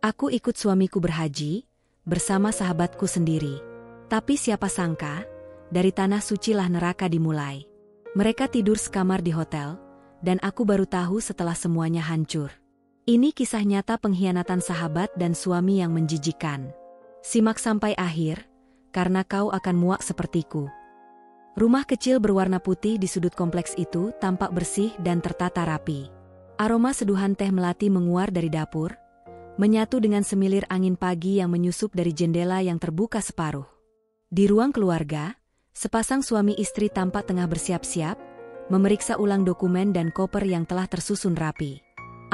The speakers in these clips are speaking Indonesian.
Aku ikut suamiku berhaji, bersama sahabatku sendiri. Tapi siapa sangka, dari tanah sucilah neraka dimulai. Mereka tidur sekamar di hotel, dan aku baru tahu setelah semuanya hancur. Ini kisah nyata pengkhianatan sahabat dan suami yang menjijikan. Simak sampai akhir, karena kau akan muak sepertiku. Rumah kecil berwarna putih di sudut kompleks itu tampak bersih dan tertata rapi. Aroma seduhan teh melati menguar dari dapur, menyatu dengan semilir angin pagi yang menyusup dari jendela yang terbuka separuh. Di ruang keluarga, sepasang suami istri tampak tengah bersiap-siap, memeriksa ulang dokumen dan koper yang telah tersusun rapi.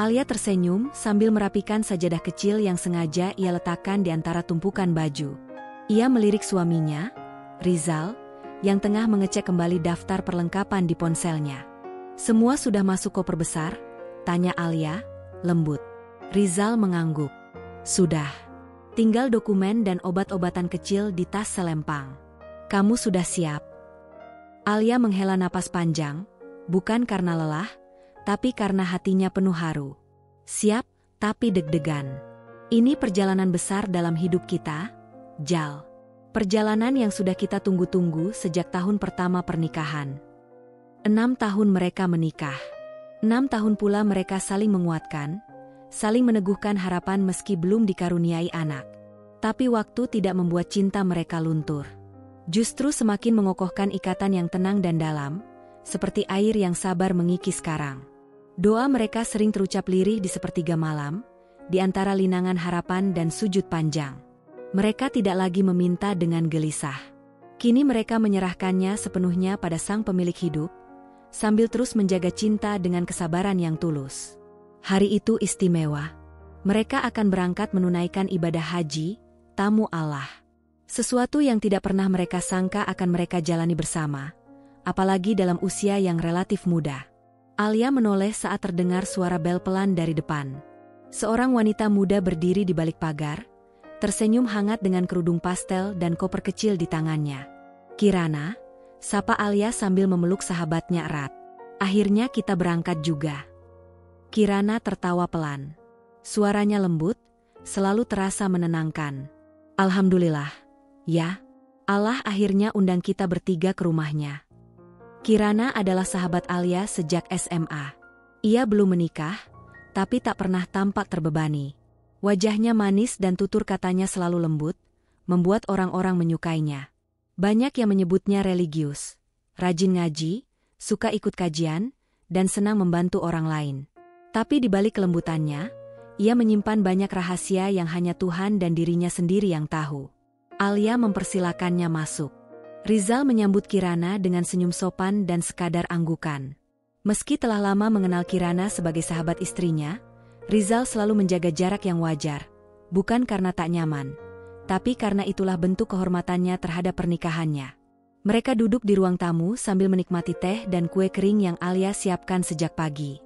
Alia tersenyum sambil merapikan sajadah kecil yang sengaja ia letakkan di antara tumpukan baju. Ia melirik suaminya, Rizal, yang tengah mengecek kembali daftar perlengkapan di ponselnya. "Semua sudah masuk koper besar?" tanya Alia, lembut. Rizal mengangguk. "Sudah. Tinggal dokumen dan obat-obatan kecil di tas selempang. Kamu sudah siap?" Alia menghela napas panjang, bukan karena lelah, tapi karena hatinya penuh haru. Siap, tapi deg-degan. Ini perjalanan besar dalam hidup kita, Jal. Perjalanan yang sudah kita tunggu-tunggu sejak tahun pertama pernikahan. 6 tahun mereka menikah. 6 tahun pula mereka saling menguatkan, saling meneguhkan harapan meski belum dikaruniai anak. Tapi waktu tidak membuat cinta mereka luntur. Justru semakin mengokohkan ikatan yang tenang dan dalam, seperti air yang sabar mengikis karang. Doa mereka sering terucap lirih di sepertiga malam, di antara linangan harapan dan sujud panjang. Mereka tidak lagi meminta dengan gelisah. Kini mereka menyerahkannya sepenuhnya pada Sang Pemilik hidup, sambil terus menjaga cinta dengan kesabaran yang tulus. Hari itu istimewa. Mereka akan berangkat menunaikan ibadah haji, tamu Allah. Sesuatu yang tidak pernah mereka sangka akan mereka jalani bersama, apalagi dalam usia yang relatif muda. Alia menoleh saat terdengar suara bel pelan dari depan. Seorang wanita muda berdiri di balik pagar, tersenyum hangat dengan kerudung pastel dan koper kecil di tangannya. "Kirana," sapa Alia sambil memeluk sahabatnya erat. "Akhirnya kita berangkat juga." Kirana tertawa pelan. Suaranya lembut, selalu terasa menenangkan. "Alhamdulillah, ya. Allah akhirnya undang kita bertiga ke rumahnya." Kirana adalah sahabat Alia sejak SMA. Ia belum menikah, tapi tak pernah tampak terbebani. Wajahnya manis dan tutur katanya selalu lembut, membuat orang-orang menyukainya. Banyak yang menyebutnya religius, rajin ngaji, suka ikut kajian, dan senang membantu orang lain. Tapi di balik kelembutannya, ia menyimpan banyak rahasia yang hanya Tuhan dan dirinya sendiri yang tahu. Alia mempersilakannya masuk. Rizal menyambut Kirana dengan senyum sopan dan sekadar anggukan. Meski telah lama mengenal Kirana sebagai sahabat istrinya, Rizal selalu menjaga jarak yang wajar, bukan karena tak nyaman, tapi karena itulah bentuk kehormatannya terhadap pernikahannya. Mereka duduk di ruang tamu sambil menikmati teh dan kue kering yang Alia siapkan sejak pagi.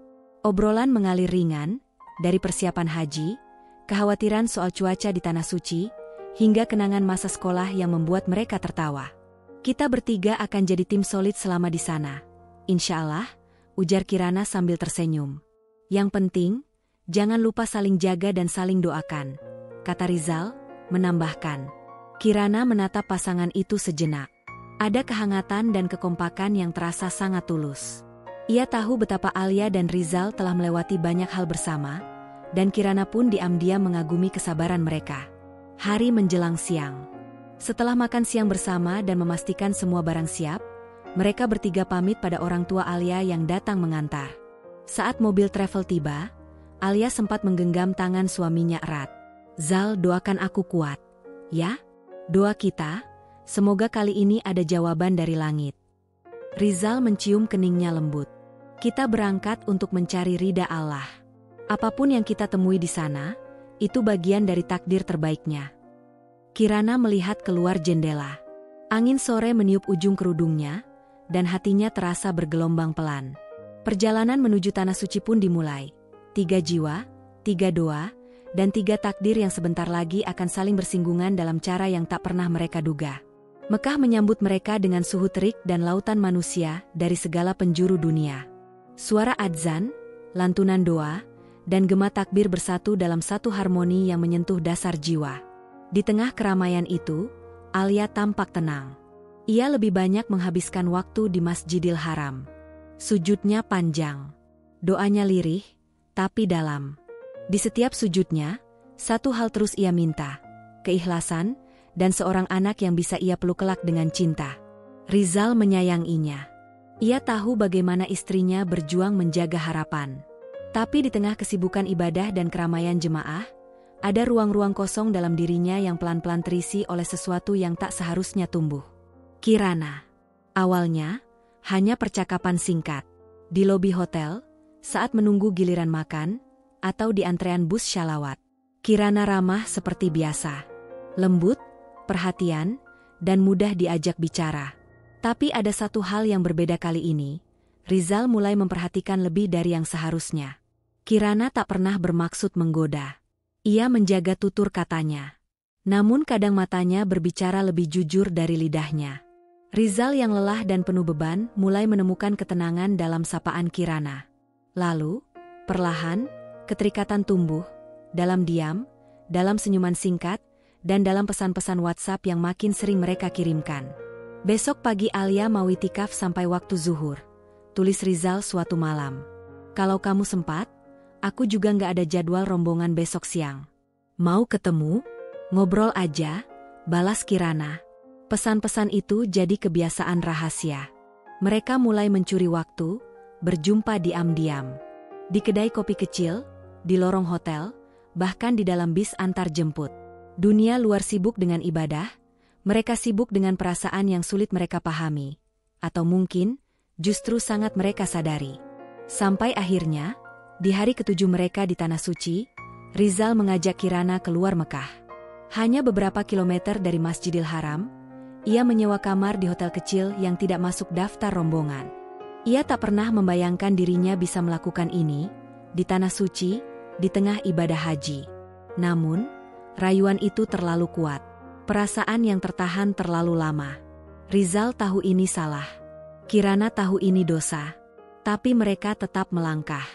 Obrolan mengalir ringan, dari persiapan haji, kekhawatiran soal cuaca di Tanah Suci, hingga kenangan masa sekolah yang membuat mereka tertawa. "Kita bertiga akan jadi tim solid selama di sana, insya Allah," ujar Kirana sambil tersenyum. "Yang penting, jangan lupa saling jaga dan saling doakan," kata Rizal, menambahkan. Kirana menatap pasangan itu sejenak. Ada kehangatan dan kekompakan yang terasa sangat tulus. Ia tahu betapa Alia dan Rizal telah melewati banyak hal bersama, dan Kirana pun diam-diam mengagumi kesabaran mereka. Hari menjelang siang. Setelah makan siang bersama dan memastikan semua barang siap, mereka bertiga pamit pada orang tua Alia yang datang mengantar. Saat mobil travel tiba, Alia sempat menggenggam tangan suaminya erat. "Zal, doakan aku kuat, ya? Doa kita, semoga kali ini ada jawaban dari langit." Rizal mencium keningnya lembut. "Kita berangkat untuk mencari ridha Allah. Apapun yang kita temui di sana, itu bagian dari takdir terbaiknya." Kirana melihat keluar jendela. Angin sore meniup ujung kerudungnya, dan hatinya terasa bergelombang pelan. Perjalanan menuju Tanah Suci pun dimulai. 3 jiwa, 3 doa, dan 3 takdir yang sebentar lagi akan saling bersinggungan dalam cara yang tak pernah mereka duga. Mekah menyambut mereka dengan suhu terik dan lautan manusia dari segala penjuru dunia. Suara adzan, lantunan doa, dan gema takbir bersatu dalam satu harmoni yang menyentuh dasar jiwa. Di tengah keramaian itu, Alia tampak tenang. Ia lebih banyak menghabiskan waktu di Masjidil Haram. Sujudnya panjang. Doanya lirih, tapi dalam. Di setiap sujudnya, satu hal terus ia minta, keikhlasan, dan seorang anak yang bisa ia peluk kelak dengan cinta. Rizal menyayanginya. Ia tahu bagaimana istrinya berjuang menjaga harapan. Tapi di tengah kesibukan ibadah dan keramaian jemaah, ada ruang-ruang kosong dalam dirinya yang pelan-pelan terisi oleh sesuatu yang tak seharusnya tumbuh. Kirana. Awalnya, hanya percakapan singkat. Di lobi hotel, saat menunggu giliran makan, atau di antrean bus syalawat. Kirana ramah seperti biasa. Lembut, perhatian, dan mudah diajak bicara. Tapi ada satu hal yang berbeda kali ini. Rizal mulai memperhatikan lebih dari yang seharusnya. Kirana tak pernah bermaksud menggoda. Ia menjaga tutur katanya. Namun kadang matanya berbicara lebih jujur dari lidahnya. Rizal yang lelah dan penuh beban mulai menemukan ketenangan dalam sapaan Kirana. Lalu, perlahan, keterikatan tumbuh, dalam diam, dalam senyuman singkat, dan dalam pesan-pesan WhatsApp yang makin sering mereka kirimkan. Besok pagi Alia mau itikaf sampai waktu zuhur. Tulis Rizal suatu malam. Kalau kamu sempat, aku juga nggak ada jadwal rombongan besok siang. Mau ketemu? Ngobrol aja, balas Kirana. Pesan-pesan itu jadi kebiasaan rahasia. Mereka mulai mencuri waktu, berjumpa diam-diam. Di kedai kopi kecil, di lorong hotel, bahkan di dalam bis antar jemput. Dunia luar sibuk dengan ibadah, mereka sibuk dengan perasaan yang sulit mereka pahami. Atau mungkin, justru sangat mereka sadari. Sampai akhirnya, di hari ketujuh mereka di Tanah Suci, Rizal mengajak Kirana keluar Mekah. Hanya beberapa kilometer dari Masjidil Haram, ia menyewa kamar di hotel kecil yang tidak masuk daftar rombongan. Ia tak pernah membayangkan dirinya bisa melakukan ini, di Tanah Suci, di tengah ibadah haji. Namun, rayuan itu terlalu kuat. Perasaan yang tertahan terlalu lama. Rizal tahu ini salah. Kirana tahu ini dosa. Tapi mereka tetap melangkah.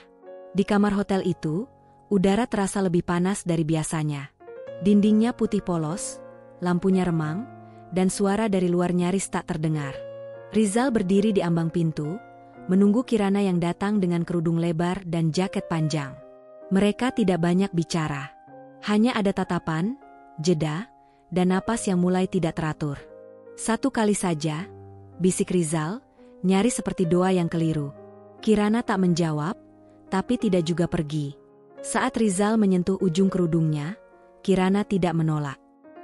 Di kamar hotel itu, udara terasa lebih panas dari biasanya. Dindingnya putih polos, lampunya remang, dan suara dari luar nyaris tak terdengar. Rizal berdiri di ambang pintu, menunggu Kirana yang datang dengan kerudung lebar dan jaket panjang. Mereka tidak banyak bicara. Hanya ada tatapan, jeda, dan napas yang mulai tidak teratur. Satu kali saja, bisik Rizal, nyaris seperti doa yang keliru. Kirana tak menjawab, tapi tidak juga pergi. Saat Rizal menyentuh ujung kerudungnya, Kirana tidak menolak.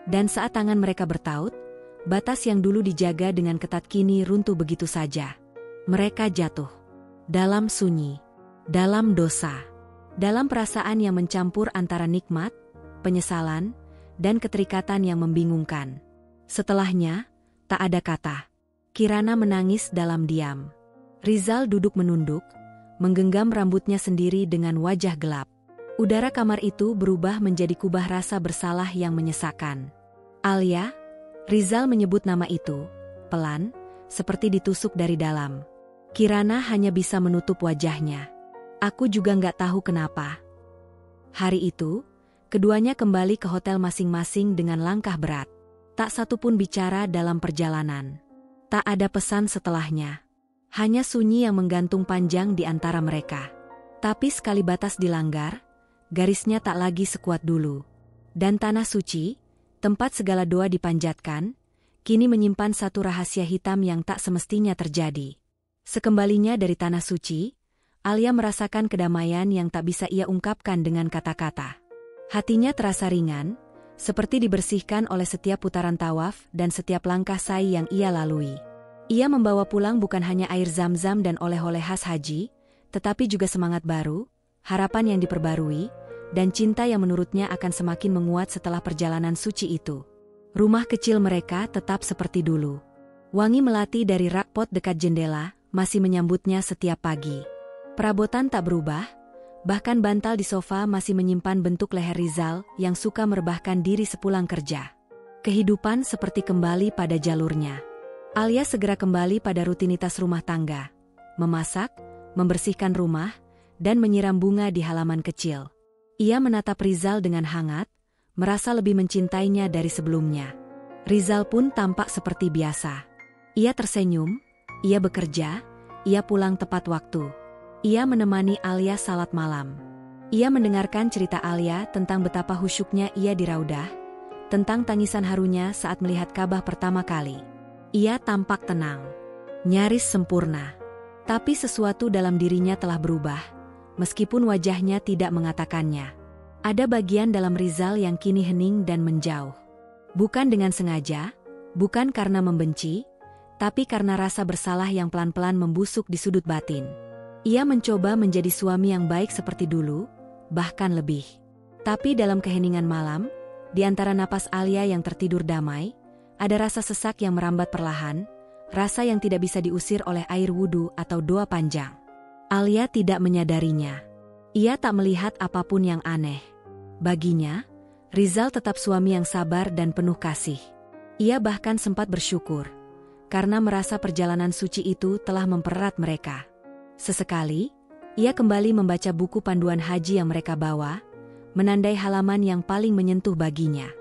Dan saat tangan mereka bertaut, batas yang dulu dijaga dengan ketat kini runtuh begitu saja. Mereka jatuh. Dalam sunyi. Dalam dosa. Dalam perasaan yang mencampur antara nikmat, penyesalan, dan keterikatan yang membingungkan. Setelahnya, tak ada kata. Kirana menangis dalam diam. Rizal duduk menunduk, menggenggam rambutnya sendiri dengan wajah gelap. Udara kamar itu berubah menjadi kubah rasa bersalah yang menyesakkan. Alia, Rizal menyebut nama itu, pelan, seperti ditusuk dari dalam. Kirana hanya bisa menutup wajahnya. Aku juga nggak tahu kenapa. Hari itu, keduanya kembali ke hotel masing-masing dengan langkah berat. Tak satu pun bicara dalam perjalanan. Tak ada pesan setelahnya. Hanya sunyi yang menggantung panjang di antara mereka. Tapi sekali batas dilanggar, garisnya tak lagi sekuat dulu. Dan Tanah Suci, tempat segala doa dipanjatkan, kini menyimpan satu rahasia hitam yang tak semestinya terjadi. Sekembalinya dari Tanah Suci, Alia merasakan kedamaian yang tak bisa ia ungkapkan dengan kata-kata. Hatinya terasa ringan, seperti dibersihkan oleh setiap putaran tawaf dan setiap langkah sa'i yang ia lalui. Ia membawa pulang bukan hanya air zam-zam dan oleh-oleh khas haji, tetapi juga semangat baru, harapan yang diperbarui, dan cinta yang menurutnya akan semakin menguat setelah perjalanan suci itu. Rumah kecil mereka tetap seperti dulu. Wangi melati dari rak pot dekat jendela masih menyambutnya setiap pagi. Perabotan tak berubah, bahkan bantal di sofa masih menyimpan bentuk leher Rizal yang suka merebahkan diri sepulang kerja. Kehidupan seperti kembali pada jalurnya. Alia segera kembali pada rutinitas rumah tangga. Memasak, membersihkan rumah, dan menyiram bunga di halaman kecil. Ia menatap Rizal dengan hangat, merasa lebih mencintainya dari sebelumnya. Rizal pun tampak seperti biasa. Ia tersenyum, ia bekerja, ia pulang tepat waktu. Ia menemani Alia salat malam. Ia mendengarkan cerita Alia tentang betapa khusyuknya ia di Raudah, tentang tangisan harunya saat melihat Ka'bah pertama kali. Ia tampak tenang, nyaris sempurna. Tapi sesuatu dalam dirinya telah berubah, meskipun wajahnya tidak mengatakannya. Ada bagian dalam Rizal yang kini hening dan menjauh. Bukan dengan sengaja, bukan karena membenci, tapi karena rasa bersalah yang pelan-pelan membusuk di sudut batin. Ia mencoba menjadi suami yang baik seperti dulu, bahkan lebih. Tapi dalam keheningan malam, di antara napas Alia yang tertidur damai, ada rasa sesak yang merambat perlahan, rasa yang tidak bisa diusir oleh air wudhu atau doa panjang. Alia tidak menyadarinya. Ia tak melihat apapun yang aneh. Baginya, Rizal tetap suami yang sabar dan penuh kasih. Ia bahkan sempat bersyukur, karena merasa perjalanan suci itu telah mempererat mereka. Sesekali, ia kembali membaca buku panduan haji yang mereka bawa, menandai halaman yang paling menyentuh baginya.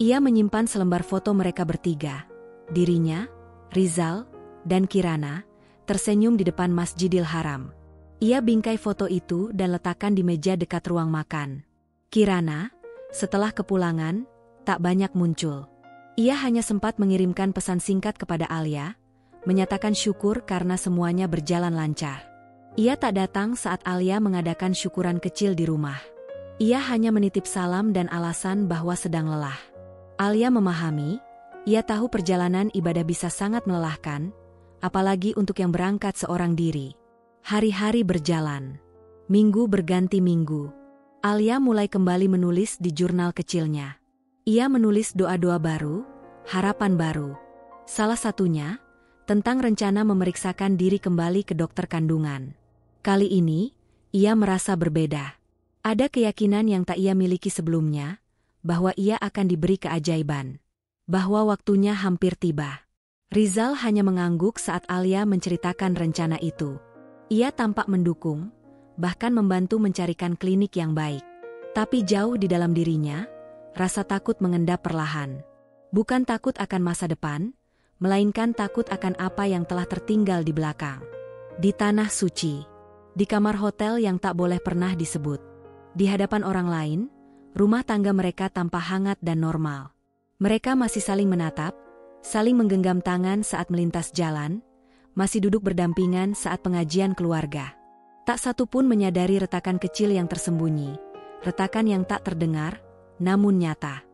Ia menyimpan selembar foto mereka bertiga. Dirinya, Rizal, dan Kirana, tersenyum di depan Masjidil Haram. Ia bingkai foto itu dan letakkan di meja dekat ruang makan. Kirana, setelah kepulangan, tak banyak muncul. Ia hanya sempat mengirimkan pesan singkat kepada Alia, menyatakan syukur karena semuanya berjalan lancar. Ia tak datang saat Alia mengadakan syukuran kecil di rumah. Ia hanya menitip salam dan alasan bahwa sedang lelah. Alia memahami, ia tahu perjalanan ibadah bisa sangat melelahkan, apalagi untuk yang berangkat seorang diri. Hari-hari berjalan. Minggu berganti minggu. Alia mulai kembali menulis di jurnal kecilnya. Ia menulis doa-doa baru, harapan baru. Salah satunya, tentang rencana memeriksakan diri kembali ke dokter kandungan. Kali ini, ia merasa berbeda. Ada keyakinan yang tak ia miliki sebelumnya, bahwa ia akan diberi keajaiban. Bahwa waktunya hampir tiba. Rizal hanya mengangguk saat Alia menceritakan rencana itu. Ia tampak mendukung, bahkan membantu mencarikan klinik yang baik. Tapi jauh di dalam dirinya, rasa takut mengendap perlahan. Bukan takut akan masa depan, melainkan takut akan apa yang telah tertinggal di belakang. Di tanah suci. Di kamar hotel yang tak boleh pernah disebut. Di hadapan orang lain, rumah tangga mereka tampak hangat dan normal. Mereka masih saling menatap, saling menggenggam tangan saat melintas jalan, masih duduk berdampingan saat pengajian keluarga. Tak satu pun menyadari retakan kecil yang tersembunyi, retakan yang tak terdengar, namun nyata.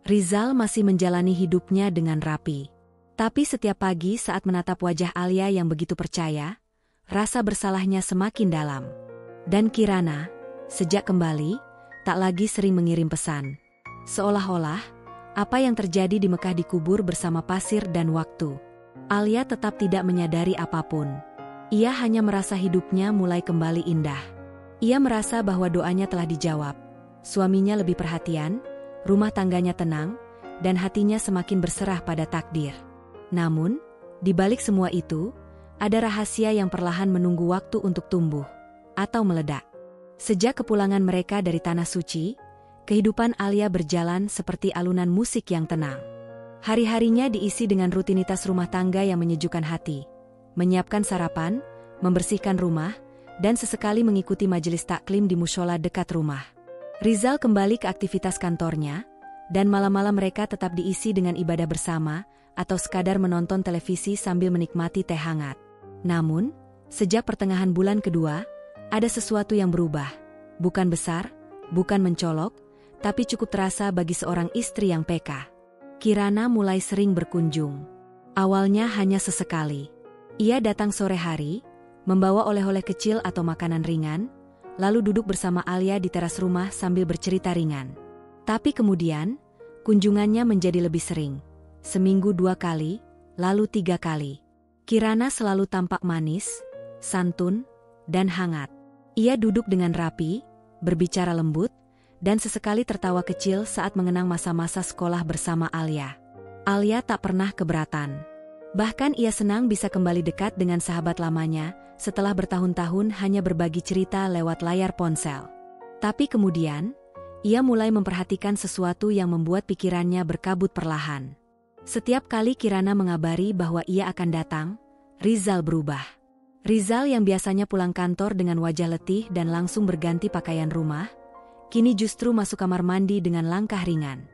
Rizal masih menjalani hidupnya dengan rapi. Tapi setiap pagi saat menatap wajah Alia yang begitu percaya, rasa bersalahnya semakin dalam. Dan Kirana, sejak kembali, tak lagi sering mengirim pesan. Seolah-olah, apa yang terjadi di Mekah dikubur bersama pasir dan waktu. Alia tetap tidak menyadari apapun. Ia hanya merasa hidupnya mulai kembali indah. Ia merasa bahwa doanya telah dijawab. Suaminya lebih perhatian, rumah tangganya tenang, dan hatinya semakin berserah pada takdir. Namun, di balik semua itu, ada rahasia yang perlahan menunggu waktu untuk tumbuh atau meledak. Sejak kepulangan mereka dari Tanah Suci, kehidupan Alia berjalan seperti alunan musik yang tenang. Hari-harinya diisi dengan rutinitas rumah tangga yang menyejukkan hati. Menyiapkan sarapan, membersihkan rumah, dan sesekali mengikuti majelis taklim di mushola dekat rumah. Rizal kembali ke aktivitas kantornya, dan malam-malam mereka tetap diisi dengan ibadah bersama, atau sekadar menonton televisi sambil menikmati teh hangat. Namun, sejak pertengahan bulan kedua, ada sesuatu yang berubah. Bukan besar, bukan mencolok, tapi cukup terasa bagi seorang istri yang peka. Kirana mulai sering berkunjung. Awalnya hanya sesekali. Ia datang sore hari, membawa oleh-oleh kecil atau makanan ringan, lalu duduk bersama Alia di teras rumah sambil bercerita ringan. Tapi kemudian, kunjungannya menjadi lebih sering. Seminggu 2 kali, lalu 3 kali. Kirana selalu tampak manis, santun, dan hangat. Ia duduk dengan rapi, berbicara lembut, dan sesekali tertawa kecil saat mengenang masa-masa sekolah bersama Alia. Alia tak pernah keberatan. Bahkan ia senang bisa kembali dekat dengan sahabat lamanya setelah bertahun-tahun hanya berbagi cerita lewat layar ponsel. Tapi kemudian, ia mulai memperhatikan sesuatu yang membuat pikirannya berkabut perlahan. Setiap kali Kirana mengabari bahwa ia akan datang, Rizal berubah. Rizal yang biasanya pulang kantor dengan wajah letih dan langsung berganti pakaian rumah, kini justru masuk kamar mandi dengan langkah ringan.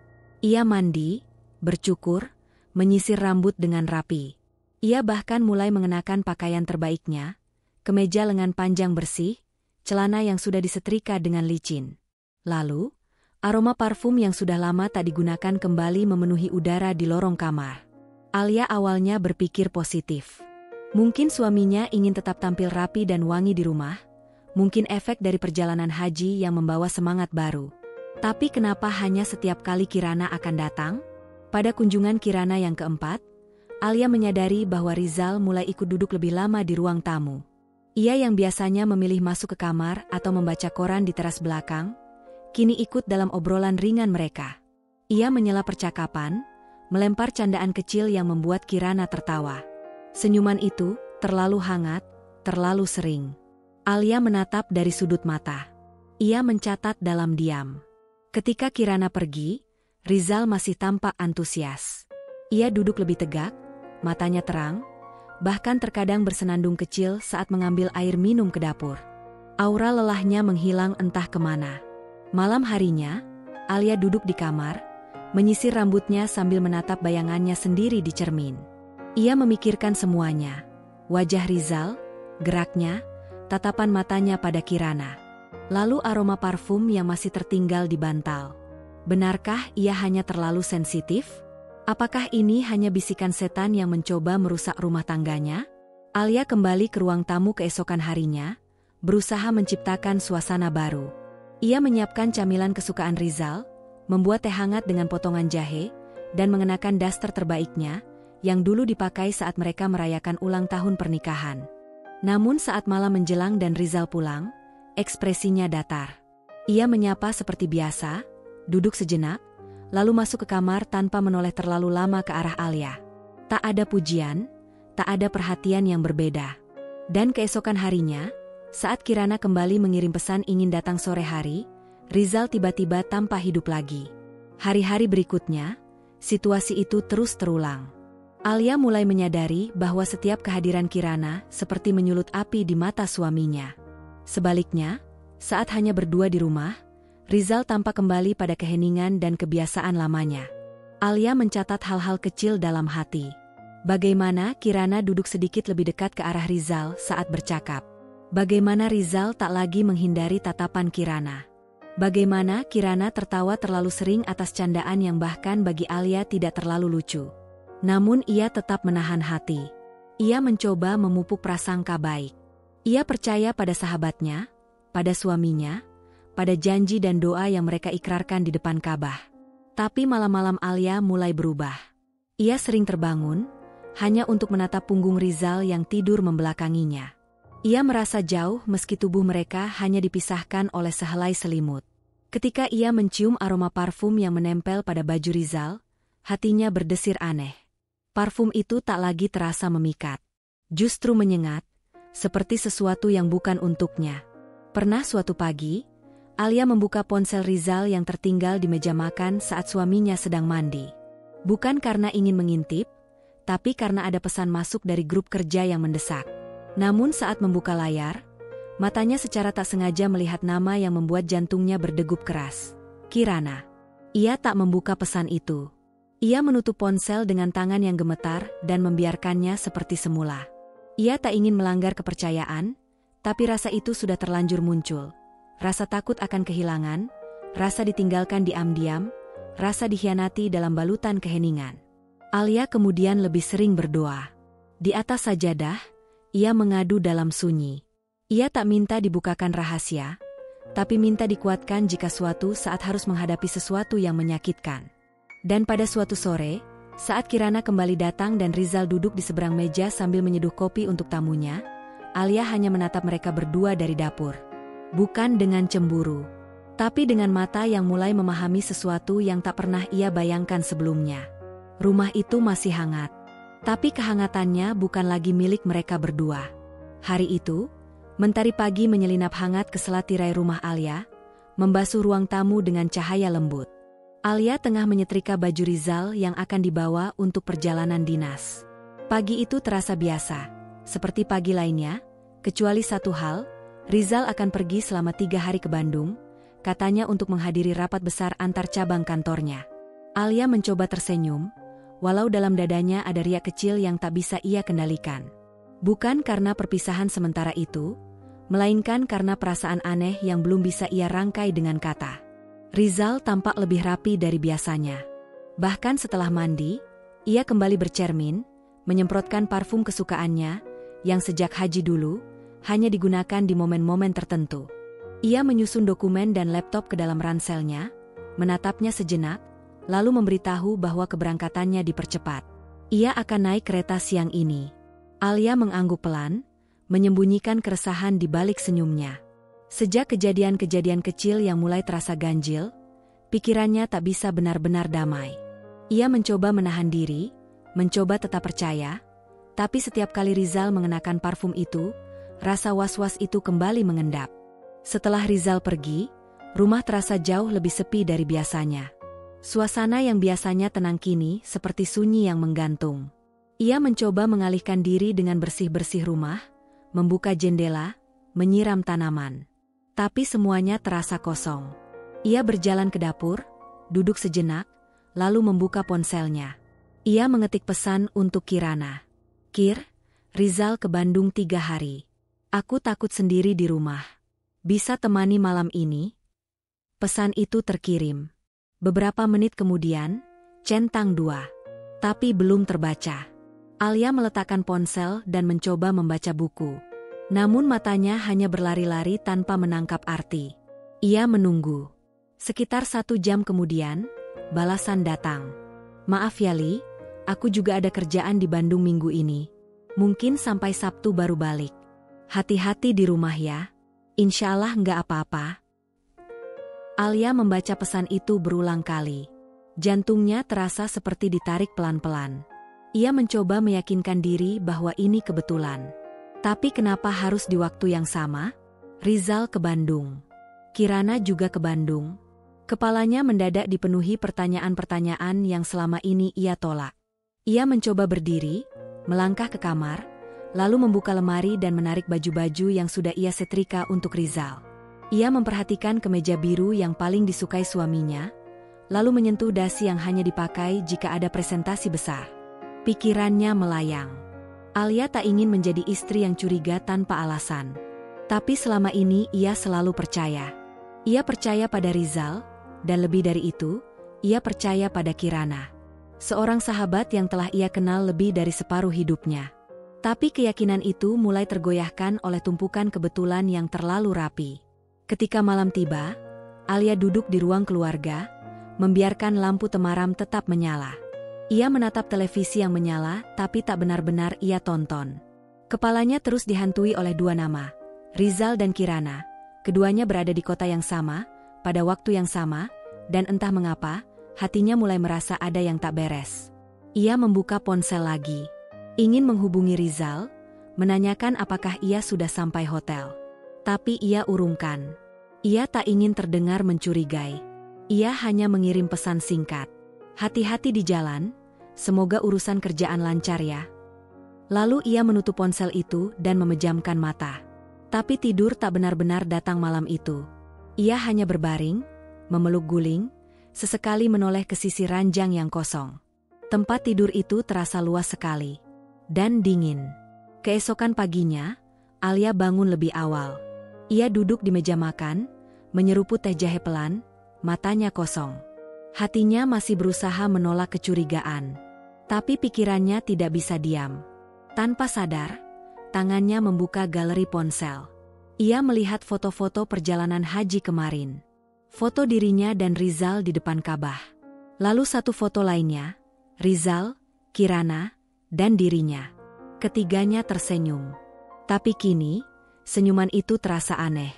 Ia mandi, bercukur, menyisir rambut dengan rapi. Ia bahkan mulai mengenakan pakaian terbaiknya, kemeja lengan panjang bersih, celana yang sudah disetrika dengan licin. Lalu, aroma parfum yang sudah lama tak digunakan kembali memenuhi udara di lorong kamar. Alia awalnya berpikir positif. Mungkin suaminya ingin tetap tampil rapi dan wangi di rumah, mungkin efek dari perjalanan haji yang membawa semangat baru. Tapi kenapa hanya setiap kali Kirana akan datang? Pada kunjungan Kirana yang keempat, Alia menyadari bahwa Rizal mulai ikut duduk lebih lama di ruang tamu. Ia yang biasanya memilih masuk ke kamar atau membaca koran di teras belakang, kini ikut dalam obrolan ringan mereka. Ia menyela percakapan, melempar candaan kecil yang membuat Kirana tertawa. Senyuman itu terlalu hangat, terlalu sering. Alia menatap dari sudut mata. Ia mencatat dalam diam. Ketika Kirana pergi, Rizal masih tampak antusias. Ia duduk lebih tegak, matanya terang, bahkan terkadang bersenandung kecil saat mengambil air minum ke dapur. Aura lelahnya menghilang entah kemana. Malam harinya, Alia duduk di kamar, menyisir rambutnya sambil menatap bayangannya sendiri di cermin. Ia memikirkan semuanya, wajah Rizal, geraknya, tatapan matanya pada Kirana. Lalu aroma parfum yang masih tertinggal di bantal. Benarkah ia hanya terlalu sensitif? Apakah ini hanya bisikan setan yang mencoba merusak rumah tangganya? Alia kembali ke ruang tamu keesokan harinya, berusaha menciptakan suasana baru. Ia menyiapkan camilan kesukaan Rizal, membuat teh hangat dengan potongan jahe, dan mengenakan daster terbaiknya, yang dulu dipakai saat mereka merayakan ulang tahun pernikahan. Namun saat malam menjelang dan Rizal pulang, ekspresinya datar. Ia menyapa seperti biasa, duduk sejenak, lalu masuk ke kamar tanpa menoleh terlalu lama ke arah Alia. Tak ada pujian, tak ada perhatian yang berbeda. Dan keesokan harinya, saat Kirana kembali mengirim pesan ingin datang sore hari, Rizal tiba-tiba tampak hidup lagi. Hari-hari berikutnya, situasi itu terus terulang. Alia mulai menyadari bahwa setiap kehadiran Kirana seperti menyulut api di mata suaminya. Sebaliknya, saat hanya berdua di rumah, Rizal tampak kembali pada keheningan dan kebiasaan lamanya. Alia mencatat hal-hal kecil dalam hati. Bagaimana Kirana duduk sedikit lebih dekat ke arah Rizal saat bercakap. Bagaimana Rizal tak lagi menghindari tatapan Kirana. Bagaimana Kirana tertawa terlalu sering atas candaan yang bahkan bagi Alia tidak terlalu lucu. Namun ia tetap menahan hati. Ia mencoba memupuk prasangka baik. Ia percaya pada sahabatnya, pada suaminya, pada janji dan doa yang mereka ikrarkan di depan Ka'bah. Tapi malam-malam Alia mulai berubah. Ia sering terbangun, hanya untuk menatap punggung Rizal yang tidur membelakanginya. Ia merasa jauh meski tubuh mereka hanya dipisahkan oleh sehelai selimut. Ketika ia mencium aroma parfum yang menempel pada baju Rizal, hatinya berdesir aneh. Parfum itu tak lagi terasa memikat. Justru menyengat, seperti sesuatu yang bukan untuknya. Pernah suatu pagi, Alia membuka ponsel Rizal yang tertinggal di meja makan saat suaminya sedang mandi. Bukan karena ingin mengintip, tapi karena ada pesan masuk dari grup kerja yang mendesak. Namun saat membuka layar, matanya secara tak sengaja melihat nama yang membuat jantungnya berdegup keras. Kirana. Ia tak membuka pesan itu. Ia menutup ponsel dengan tangan yang gemetar dan membiarkannya seperti semula. Ia tak ingin melanggar kepercayaan, tapi rasa itu sudah terlanjur muncul. Rasa takut akan kehilangan, rasa ditinggalkan diam-diam, rasa dikhianati dalam balutan keheningan. Alia kemudian lebih sering berdoa. Di atas sajadah, ia mengadu dalam sunyi. Ia tak minta dibukakan rahasia, tapi minta dikuatkan jika suatu saat harus menghadapi sesuatu yang menyakitkan. Dan pada suatu sore, saat Kirana kembali datang dan Rizal duduk di seberang meja sambil menyeduh kopi untuk tamunya, Alia hanya menatap mereka berdua dari dapur. Bukan dengan cemburu, tapi dengan mata yang mulai memahami sesuatu yang tak pernah ia bayangkan sebelumnya. Rumah itu masih hangat. Tapi kehangatannya bukan lagi milik mereka berdua. Hari itu, mentari pagi menyelinap hangat ke sela tirai rumah Alia, membasuh ruang tamu dengan cahaya lembut. Alia tengah menyetrika baju Rizal yang akan dibawa untuk perjalanan dinas. Pagi itu terasa biasa, seperti pagi lainnya, kecuali satu hal, Rizal akan pergi selama 3 hari ke Bandung, katanya untuk menghadiri rapat besar antar cabang kantornya. Alia mencoba tersenyum, walau dalam dadanya ada riak kecil yang tak bisa ia kendalikan. Bukan karena perpisahan sementara itu, melainkan karena perasaan aneh yang belum bisa ia rangkai dengan kata. Rizal tampak lebih rapi dari biasanya. Bahkan setelah mandi, ia kembali bercermin, menyemprotkan parfum kesukaannya, yang sejak haji dulu, hanya digunakan di momen-momen tertentu. Ia menyusun dokumen dan laptop ke dalam ranselnya, menatapnya sejenak, lalu memberitahu bahwa keberangkatannya dipercepat. Ia akan naik kereta siang ini. Alia mengangguk pelan, menyembunyikan keresahan di balik senyumnya. Sejak kejadian-kejadian kecil yang mulai terasa ganjil, pikirannya tak bisa benar-benar damai. Ia mencoba menahan diri, mencoba tetap percaya, tapi setiap kali Rizal mengenakan parfum itu, rasa was-was itu kembali mengendap. Setelah Rizal pergi, rumah terasa jauh lebih sepi dari biasanya. Suasana yang biasanya tenang kini seperti sunyi yang menggantung. Ia mencoba mengalihkan diri dengan bersih-bersih rumah, membuka jendela, menyiram tanaman. Tapi semuanya terasa kosong. Ia berjalan ke dapur, duduk sejenak, lalu membuka ponselnya. Ia mengetik pesan untuk Kirana. "Kir, Rizal ke Bandung 3 hari. Aku takut sendiri di rumah. Bisa temani malam ini?" Pesan itu terkirim. Beberapa menit kemudian, centang 2. Tapi belum terbaca. Alia meletakkan ponsel dan mencoba membaca buku. Namun matanya hanya berlari-lari tanpa menangkap arti. Ia menunggu. Sekitar 1 jam kemudian, balasan datang. "Maaf ya Li, aku juga ada kerjaan di Bandung minggu ini. Mungkin sampai Sabtu baru balik. Hati-hati di rumah ya. Insya Allah nggak apa-apa." Alia membaca pesan itu berulang kali. Jantungnya terasa seperti ditarik pelan-pelan. Ia mencoba meyakinkan diri bahwa ini kebetulan. Tapi kenapa harus di waktu yang sama? Rizal ke Bandung. Kirana juga ke Bandung. Kepalanya mendadak dipenuhi pertanyaan-pertanyaan yang selama ini ia tolak. Ia mencoba berdiri, melangkah ke kamar, lalu membuka lemari dan menarik baju-baju yang sudah ia setrika untuk Rizal. Ia memperhatikan kemeja biru yang paling disukai suaminya, lalu menyentuh dasi yang hanya dipakai jika ada presentasi besar. Pikirannya melayang. Alia tak ingin menjadi istri yang curiga tanpa alasan. Tapi selama ini ia selalu percaya. Ia percaya pada Rizal, dan lebih dari itu, ia percaya pada Kirana. Seorang sahabat yang telah ia kenal lebih dari separuh hidupnya. Tapi keyakinan itu mulai tergoyahkan oleh tumpukan kebetulan yang terlalu rapi. Ketika malam tiba, Alia duduk di ruang keluarga, membiarkan lampu temaram tetap menyala. Ia menatap televisi yang menyala, tapi tak benar-benar ia tonton. Kepalanya terus dihantui oleh 2 nama, Rizal dan Kirana. Keduanya berada di kota yang sama, pada waktu yang sama, dan entah mengapa, hatinya mulai merasa ada yang tak beres. Ia membuka ponsel lagi. Ingin menghubungi Rizal, menanyakan apakah ia sudah sampai hotel. Tapi ia urungkan. Ia tak ingin terdengar mencurigai. Ia hanya mengirim pesan singkat. "Hati-hati di jalan, semoga urusan kerjaan lancar ya." Lalu ia menutup ponsel itu dan memejamkan mata. Tapi tidur tak benar-benar datang malam itu. Ia hanya berbaring, memeluk guling, sesekali menoleh ke sisi ranjang yang kosong. Tempat tidur itu terasa luas sekali. Dan dingin. Keesokan paginya, Alia bangun lebih awal. Ia duduk di meja makan, menyeruput teh jahe pelan, matanya kosong. Hatinya masih berusaha menolak kecurigaan. Tapi pikirannya tidak bisa diam. Tanpa sadar, tangannya membuka galeri ponsel. Ia melihat foto-foto perjalanan haji kemarin. Foto dirinya dan Rizal di depan Ka'bah. Lalu satu foto lainnya, Rizal, Kirana, dan dirinya. Ketiganya tersenyum. Tapi kini, senyuman itu terasa aneh.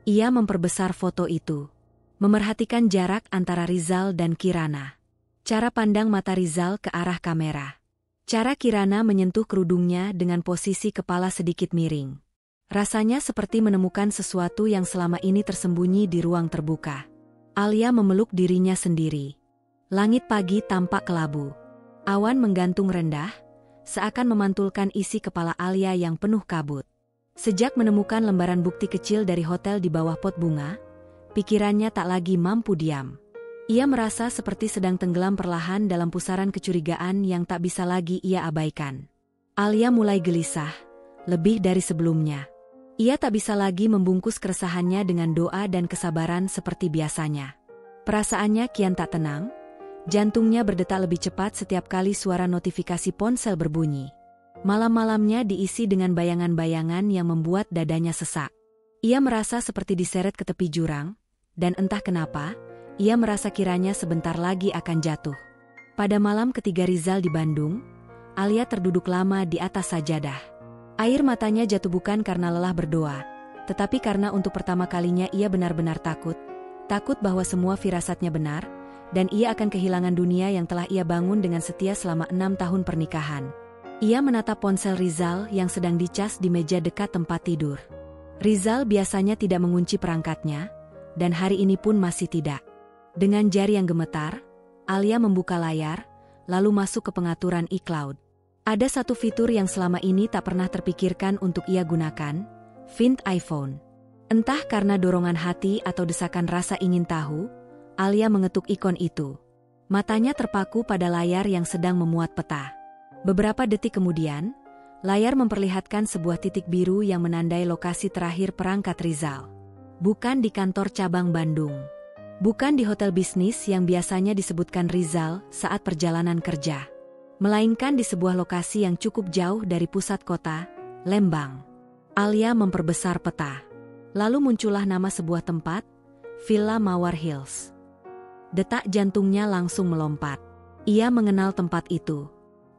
Ia memperbesar foto itu. Memerhatikan jarak antara Rizal dan Kirana. Cara pandang mata Rizal ke arah kamera. Cara Kirana menyentuh kerudungnya dengan posisi kepala sedikit miring. Rasanya seperti menemukan sesuatu yang selama ini tersembunyi di ruang terbuka. Alia memeluk dirinya sendiri. Langit pagi tampak kelabu. Awan menggantung rendah, seakan memantulkan isi kepala Alia yang penuh kabut. Sejak menemukan lembaran bukti kecil dari hotel di bawah pot bunga, pikirannya tak lagi mampu diam. Ia merasa seperti sedang tenggelam perlahan dalam pusaran kecurigaan yang tak bisa lagi ia abaikan. Alia mulai gelisah, lebih dari sebelumnya. Ia tak bisa lagi membungkus keresahannya dengan doa dan kesabaran seperti biasanya. Perasaannya kian tak tenang, jantungnya berdetak lebih cepat setiap kali suara notifikasi ponsel berbunyi. Malam-malamnya diisi dengan bayangan-bayangan yang membuat dadanya sesak. Ia merasa seperti diseret ke tepi jurang, dan entah kenapa, ia merasa kiranya sebentar lagi akan jatuh. Pada malam ketiga Rizal di Bandung, Alia terduduk lama di atas sajadah. Air matanya jatuh bukan karena lelah berdoa, tetapi karena untuk pertama kalinya ia benar-benar takut. Takut bahwa semua firasatnya benar, dan ia akan kehilangan dunia yang telah ia bangun dengan setia selama 6 tahun pernikahan. Ia menatap ponsel Rizal yang sedang dicas di meja dekat tempat tidur. Rizal biasanya tidak mengunci perangkatnya, dan hari ini pun masih tidak. Dengan jari yang gemetar, Alia membuka layar, lalu masuk ke pengaturan iCloud. Ada satu fitur yang selama ini tak pernah terpikirkan untuk ia gunakan, Find iPhone. Entah karena dorongan hati atau desakan rasa ingin tahu, Alia mengetuk ikon itu. Matanya terpaku pada layar yang sedang memuat peta. Beberapa detik kemudian, layar memperlihatkan sebuah titik biru yang menandai lokasi terakhir perangkat Rizal. Bukan di kantor cabang Bandung. Bukan di hotel bisnis yang biasanya disebutkan Rizal saat perjalanan kerja. Melainkan di sebuah lokasi yang cukup jauh dari pusat kota, Lembang. Alia memperbesar peta. Lalu muncullah nama sebuah tempat, Villa Mawar Hills. Detak jantungnya langsung melompat. Ia mengenal tempat itu.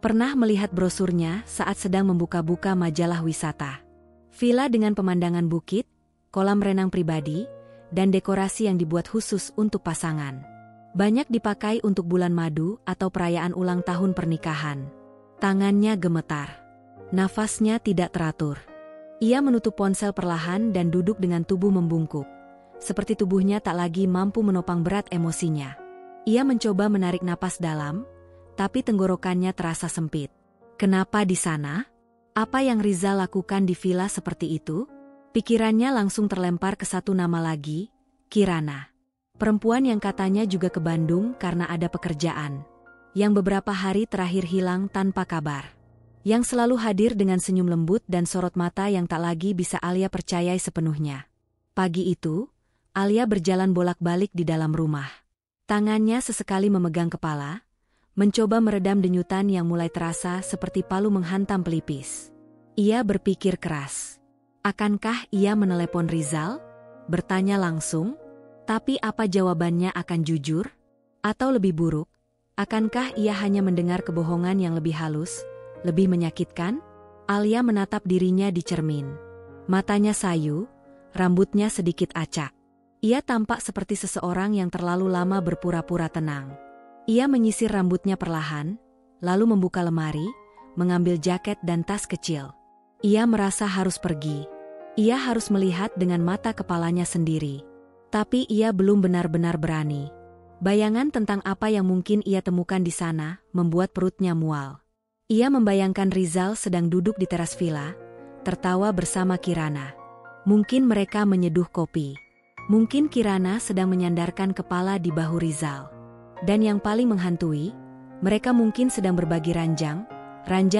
Pernah melihat brosurnya saat sedang membuka-buka majalah wisata. Villa dengan pemandangan bukit, kolam renang pribadi, dan dekorasi yang dibuat khusus untuk pasangan. Banyak dipakai untuk bulan madu atau perayaan ulang tahun pernikahan. Tangannya gemetar. Nafasnya tidak teratur. Ia menutup ponsel perlahan dan duduk dengan tubuh membungkuk. Seperti tubuhnya tak lagi mampu menopang berat emosinya. Ia mencoba menarik napas dalam, tapi tenggorokannya terasa sempit. Kenapa di sana? Apa yang Rizal lakukan di villa seperti itu? Pikirannya langsung terlempar ke satu nama lagi, Kirana. Perempuan yang katanya juga ke Bandung karena ada pekerjaan. Yang beberapa hari terakhir hilang tanpa kabar. Yang selalu hadir dengan senyum lembut dan sorot mata yang tak lagi bisa Alia percayai sepenuhnya. Pagi itu, Alia berjalan bolak-balik di dalam rumah. Tangannya sesekali memegang kepala, mencoba meredam denyutan yang mulai terasa seperti palu menghantam pelipis. Ia berpikir keras. Akankah ia menelepon Rizal? Bertanya langsung? Tapi apa jawabannya akan jujur? Atau lebih buruk, akankah ia hanya mendengar kebohongan yang lebih halus, lebih menyakitkan? Alia menatap dirinya di cermin. Matanya sayu, rambutnya sedikit acak. Ia tampak seperti seseorang yang terlalu lama berpura-pura tenang. Ia menyisir rambutnya perlahan, lalu membuka lemari, mengambil jaket dan tas kecil. Ia merasa harus pergi. Ia harus melihat dengan mata kepalanya sendiri. Tapi ia belum benar-benar berani. Bayangan tentang apa yang mungkin ia temukan di sana membuat perutnya mual. Ia membayangkan Rizal sedang duduk di teras villa, tertawa bersama Kirana. Mungkin mereka menyeduh kopi. Mungkin Kirana sedang menyandarkan kepala di bahu Rizal. Dan yang paling menghantui, mereka mungkin sedang berbagi ranjang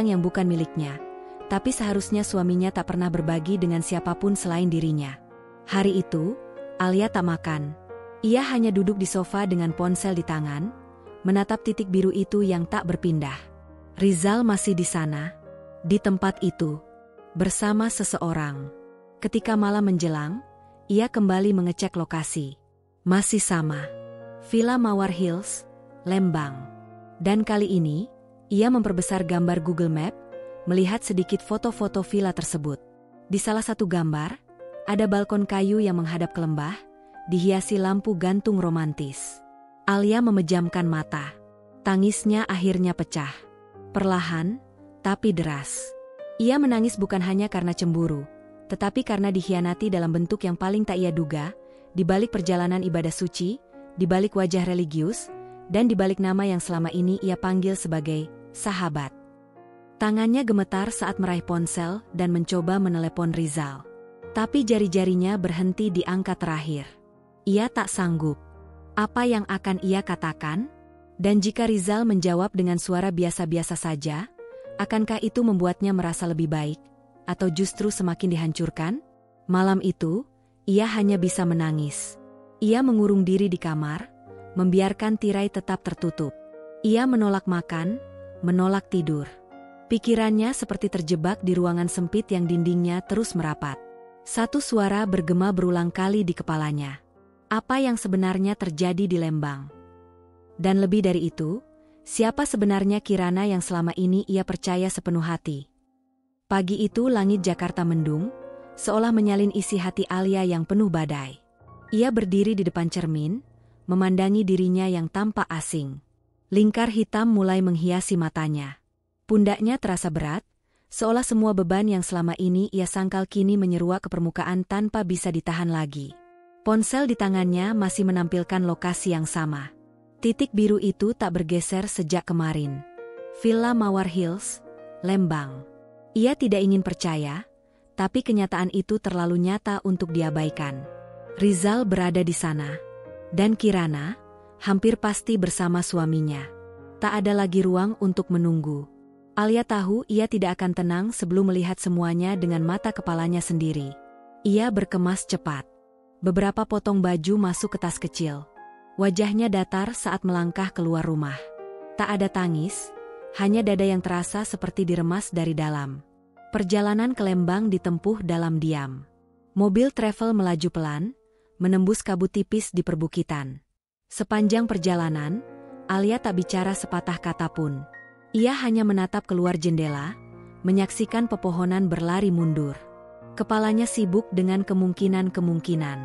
yang bukan miliknya. Tapi seharusnya suaminya tak pernah berbagi dengan siapapun selain dirinya. Hari itu, Alia tak makan. Ia hanya duduk di sofa dengan ponsel di tangan, menatap titik biru itu yang tak berpindah. Rizal masih di sana, di tempat itu, bersama seseorang. Ketika malam menjelang, ia kembali mengecek lokasi. Masih sama. Villa Mawar Hills, Lembang. Dan kali ini, ia memperbesar gambar Google Map, melihat sedikit foto-foto villa tersebut. Di salah satu gambar, ada balkon kayu yang menghadap ke lembah, dihiasi lampu gantung romantis. Alia memejamkan mata. Tangisnya akhirnya pecah. Perlahan, tapi deras. Ia menangis bukan hanya karena cemburu, tetapi karena dikhianati dalam bentuk yang paling tak ia duga, di balik perjalanan ibadah suci, di balik wajah religius, dan di balik nama yang selama ini ia panggil sebagai sahabat. Tangannya gemetar saat meraih ponsel dan mencoba menelepon Rizal. Tapi jari-jarinya berhenti di angka terakhir. Ia tak sanggup. Apa yang akan ia katakan? Dan jika Rizal menjawab dengan suara biasa-biasa saja, akankah itu membuatnya merasa lebih baik? Atau justru semakin dihancurkan? Malam itu, ia hanya bisa menangis. Ia mengurung diri di kamar, membiarkan tirai tetap tertutup. Ia menolak makan, menolak tidur. Pikirannya seperti terjebak di ruangan sempit yang dindingnya terus merapat. Satu suara bergema berulang kali di kepalanya. Apa yang sebenarnya terjadi di Lembang? Dan lebih dari itu, siapa sebenarnya Kirana yang selama ini ia percaya sepenuh hati? Pagi itu langit Jakarta mendung, seolah menyalin isi hati Alia yang penuh badai. Ia berdiri di depan cermin, memandangi dirinya yang tampak asing. Lingkar hitam mulai menghiasi matanya. Pundaknya terasa berat, seolah semua beban yang selama ini ia sangkal kini menyeruak ke permukaan tanpa bisa ditahan lagi. Ponsel di tangannya masih menampilkan lokasi yang sama. Titik biru itu tak bergeser sejak kemarin. Villa Mawar Hills, Lembang. Ia tidak ingin percaya, tapi kenyataan itu terlalu nyata untuk diabaikan. Rizal berada di sana. Dan Kirana, hampir pasti bersama suaminya. Tak ada lagi ruang untuk menunggu. Alia tahu ia tidak akan tenang sebelum melihat semuanya dengan mata kepalanya sendiri. Ia berkemas cepat. Beberapa potong baju masuk ke tas kecil. Wajahnya datar saat melangkah keluar rumah. Tak ada tangis, hanya dada yang terasa seperti diremas dari dalam. Perjalanan ke Lembang ditempuh dalam diam. Mobil travel melaju pelan, menembus kabut tipis di perbukitan. Sepanjang perjalanan, Alia tak bicara sepatah kata pun. Ia hanya menatap keluar jendela, menyaksikan pepohonan berlari mundur. Kepalanya sibuk dengan kemungkinan-kemungkinan.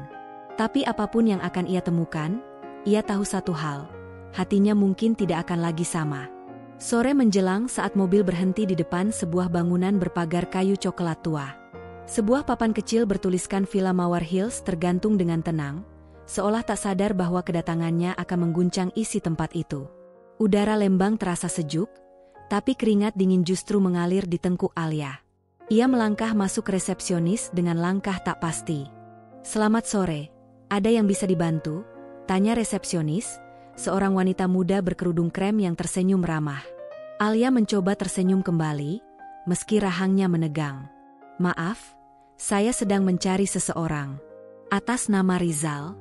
Tapi apapun yang akan ia temukan, ia tahu satu hal, hatinya mungkin tidak akan lagi sama. Sore menjelang saat mobil berhenti di depan sebuah bangunan berpagar kayu coklat tua. Sebuah papan kecil bertuliskan Villa Mawar Hills tergantung dengan tenang, seolah tak sadar bahwa kedatangannya akan mengguncang isi tempat itu. Udara Lembang terasa sejuk, tapi keringat dingin justru mengalir di tengkuk Alia. Ia melangkah masuk resepsionis dengan langkah tak pasti. "Selamat sore, ada yang bisa dibantu?" tanya resepsionis, seorang wanita muda berkerudung krem yang tersenyum ramah. Alia mencoba tersenyum kembali, meski rahangnya menegang. "Maaf, saya sedang mencari seseorang." "Atas nama Rizal?"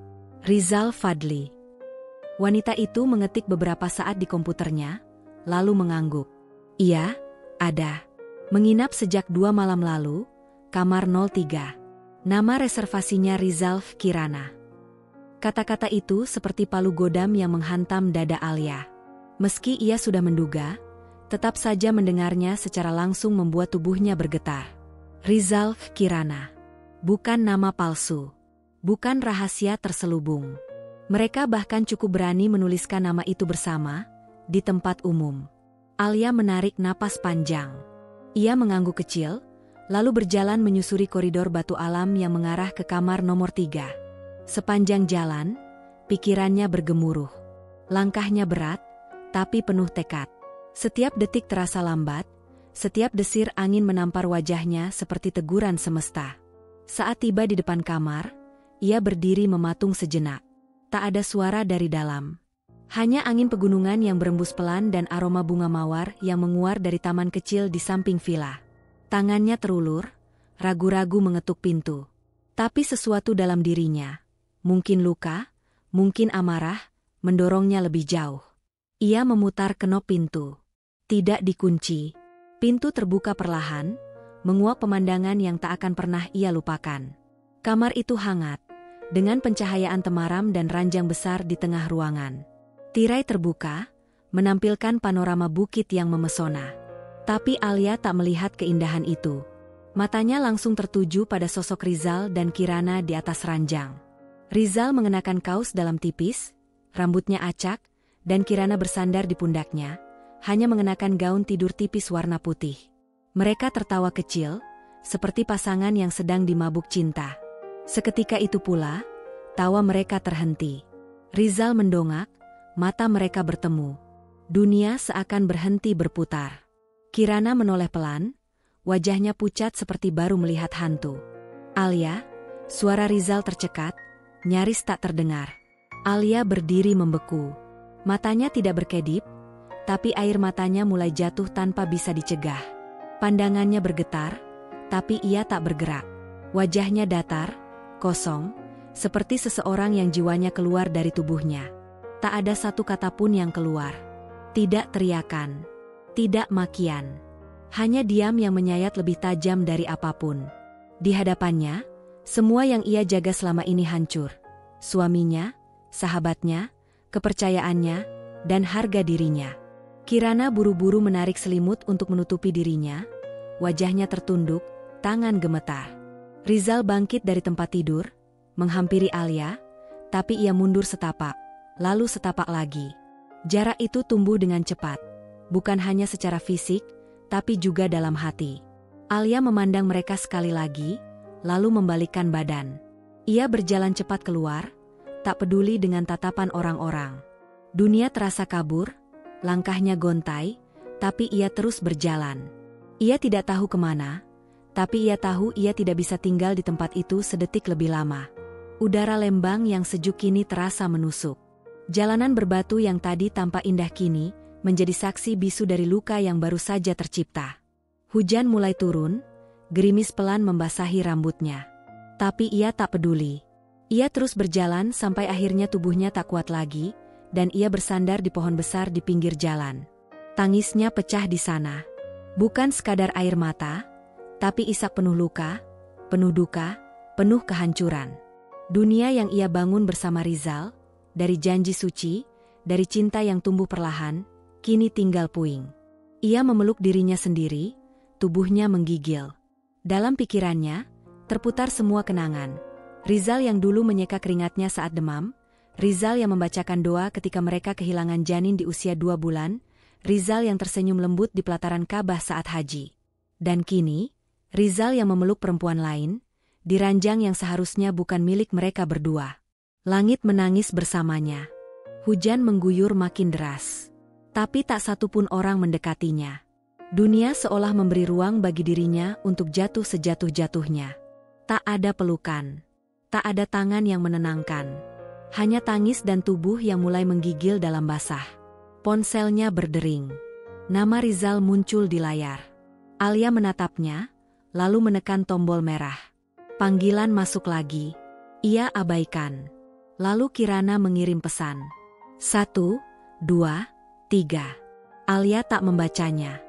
"Rizal Fadli." Wanita itu mengetik beberapa saat di komputernya, lalu mengangguk. "Iya, ada. Menginap sejak 2 malam lalu, kamar 03. Nama reservasinya Rizal Kirana." Kata-kata itu seperti palu godam yang menghantam dada Alia. Meski ia sudah menduga, tetap saja mendengarnya secara langsung membuat tubuhnya bergetar. Rizal Kirana. Bukan nama palsu. Bukan rahasia terselubung. Mereka bahkan cukup berani menuliskan nama itu bersama, di tempat umum. Alia menarik napas panjang. Ia mengangguk kecil, lalu berjalan menyusuri koridor batu alam yang mengarah ke kamar nomor 3. Sepanjang jalan, pikirannya bergemuruh. Langkahnya berat, tapi penuh tekad. Setiap detik terasa lambat, setiap desir angin menampar wajahnya seperti teguran semesta. Saat tiba di depan kamar, ia berdiri mematung sejenak. Tak ada suara dari dalam. Hanya angin pegunungan yang berembus pelan dan aroma bunga mawar yang menguar dari taman kecil di samping villa. Tangannya terulur, ragu-ragu mengetuk pintu. Tapi sesuatu dalam dirinya, mungkin luka, mungkin amarah, mendorongnya lebih jauh. Ia memutar kenop pintu. Tidak dikunci. Pintu terbuka perlahan, menguak pemandangan yang tak akan pernah ia lupakan. Kamar itu hangat, dengan pencahayaan temaram dan ranjang besar di tengah ruangan. Tirai terbuka, menampilkan panorama bukit yang memesona. Tapi Alia tak melihat keindahan itu. Matanya langsung tertuju pada sosok Rizal dan Kirana di atas ranjang. Rizal mengenakan kaos dalam tipis, rambutnya acak, dan Kirana bersandar di pundaknya, hanya mengenakan gaun tidur tipis warna putih. Mereka tertawa kecil, seperti pasangan yang sedang dimabuk cinta. Seketika itu pula, tawa mereka terhenti. Rizal mendongak, mata mereka bertemu. Dunia seakan berhenti berputar. Kirana menoleh pelan, wajahnya pucat seperti baru melihat hantu. "Alia," suara Rizal tercekat, nyaris tak terdengar. Alia berdiri membeku. Matanya tidak berkedip, tapi air matanya mulai jatuh tanpa bisa dicegah. Pandangannya bergetar, tapi ia tak bergerak. Wajahnya datar, kosong, seperti seseorang yang jiwanya keluar dari tubuhnya. Tak ada satu kata pun yang keluar. Tidak teriakan, tidak makian. Hanya diam yang menyayat lebih tajam dari apapun. Di hadapannya, semua yang ia jaga selama ini hancur. Suaminya, sahabatnya, kepercayaannya, dan harga dirinya. Kirana buru-buru menarik selimut untuk menutupi dirinya. Wajahnya tertunduk, tangan gemetar. Rizal bangkit dari tempat tidur, menghampiri Alia, tapi ia mundur setapak, lalu setapak lagi. Jarak itu tumbuh dengan cepat, bukan hanya secara fisik, tapi juga dalam hati. Alia memandang mereka sekali lagi, lalu membalikkan badan. Ia berjalan cepat keluar, tak peduli dengan tatapan orang-orang. Dunia terasa kabur, langkahnya gontai, tapi ia terus berjalan. Ia tidak tahu kemana, tapi ia tahu ia tidak bisa tinggal di tempat itu sedetik lebih lama. Udara Lembang yang sejuk kini terasa menusuk. Jalanan berbatu yang tadi tampak indah kini menjadi saksi bisu dari luka yang baru saja tercipta. Hujan mulai turun, gerimis pelan membasahi rambutnya. Tapi ia tak peduli. Ia terus berjalan sampai akhirnya tubuhnya tak kuat lagi, dan ia bersandar di pohon besar di pinggir jalan. Tangisnya pecah di sana. Bukan sekadar air mata, tapi isak penuh luka, penuh duka, penuh kehancuran. Dunia yang ia bangun bersama Rizal, dari janji suci, dari cinta yang tumbuh perlahan, kini tinggal puing. Ia memeluk dirinya sendiri, tubuhnya menggigil. Dalam pikirannya, terputar semua kenangan. Rizal yang dulu menyeka keringatnya saat demam, Rizal yang membacakan doa ketika mereka kehilangan janin di usia 2 bulan, Rizal yang tersenyum lembut di pelataran Ka'bah saat haji. Dan kini, Rizal yang memeluk perempuan lain, di ranjang yang seharusnya bukan milik mereka berdua. Langit menangis bersamanya. Hujan mengguyur makin deras. Tapi tak satu pun orang mendekatinya. Dunia seolah memberi ruang bagi dirinya untuk jatuh sejatuh-jatuhnya. Tak ada pelukan. Tak ada tangan yang menenangkan. Hanya tangis dan tubuh yang mulai menggigil dalam basah. Ponselnya berdering. Nama Rizal muncul di layar. Alia menatapnya, lalu menekan tombol merah. Panggilan masuk lagi. Ia abaikan. Lalu Kirana mengirim pesan. 1, 2, 3. Alia tak membacanya.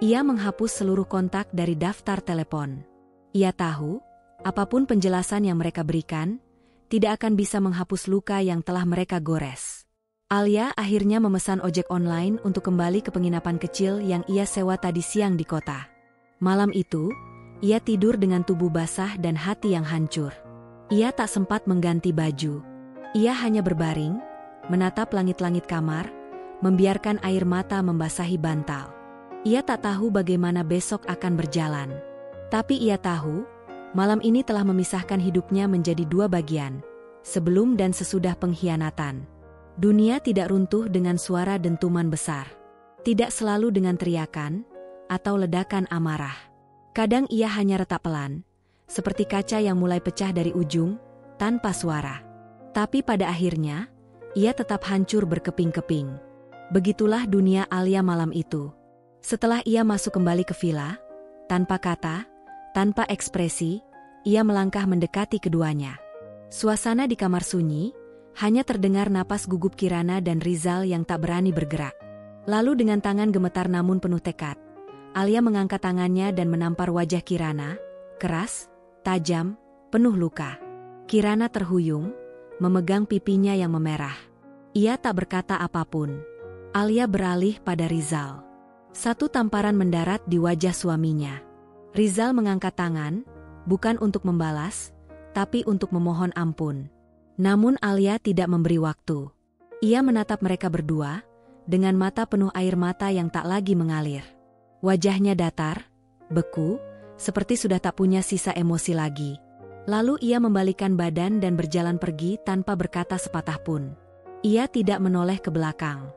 Ia menghapus seluruh kontak dari daftar telepon. Ia tahu, apapun penjelasan yang mereka berikan, tidak akan bisa menghapus luka yang telah mereka gores. Alia akhirnya memesan ojek online untuk kembali ke penginapan kecil yang ia sewa tadi siang di kota. Malam itu, ia tidur dengan tubuh basah dan hati yang hancur. Ia tak sempat mengganti baju. Ia hanya berbaring, menatap langit-langit kamar, membiarkan air mata membasahi bantal. Ia tak tahu bagaimana besok akan berjalan. Tapi ia tahu, malam ini telah memisahkan hidupnya menjadi 2 bagian, sebelum dan sesudah pengkhianatan. Dunia tidak runtuh dengan suara dentuman besar. Tidak selalu dengan teriakan, atau ledakan amarah. Kadang ia hanya retak pelan, seperti kaca yang mulai pecah dari ujung, tanpa suara. Tapi pada akhirnya, ia tetap hancur berkeping-keping. Begitulah dunia Alia malam itu. Setelah ia masuk kembali ke villa, tanpa kata, tanpa ekspresi, ia melangkah mendekati keduanya. Suasana di kamar sunyi, hanya terdengar napas gugup Kirana dan Rizal yang tak berani bergerak. Lalu dengan tangan gemetar namun penuh tekad, Alia mengangkat tangannya dan menampar wajah Kirana, keras, tajam, penuh luka. Kirana terhuyung, memegang pipinya yang memerah. Ia tak berkata apapun. Alia beralih pada Rizal. Satu tamparan mendarat di wajah suaminya. Rizal mengangkat tangan, bukan untuk membalas, tapi untuk memohon ampun. Namun Alia tidak memberi waktu. Ia menatap mereka berdua, dengan mata penuh air mata yang tak lagi mengalir. Wajahnya datar, beku, seperti sudah tak punya sisa emosi lagi. Lalu ia membalikkan badan dan berjalan pergi tanpa berkata sepatah pun. Ia tidak menoleh ke belakang.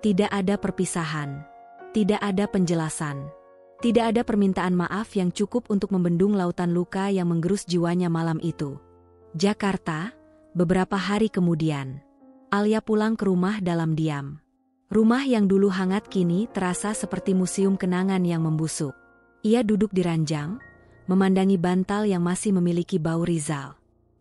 Tidak ada perpisahan. Tidak ada penjelasan. Tidak ada permintaan maaf yang cukup untuk membendung lautan luka yang menggerus jiwanya malam itu. Jakarta, beberapa hari kemudian. Alia pulang ke rumah dalam diam. Rumah yang dulu hangat kini terasa seperti museum kenangan yang membusuk. Ia duduk di ranjang, memandangi bantal yang masih memiliki bau Rizal.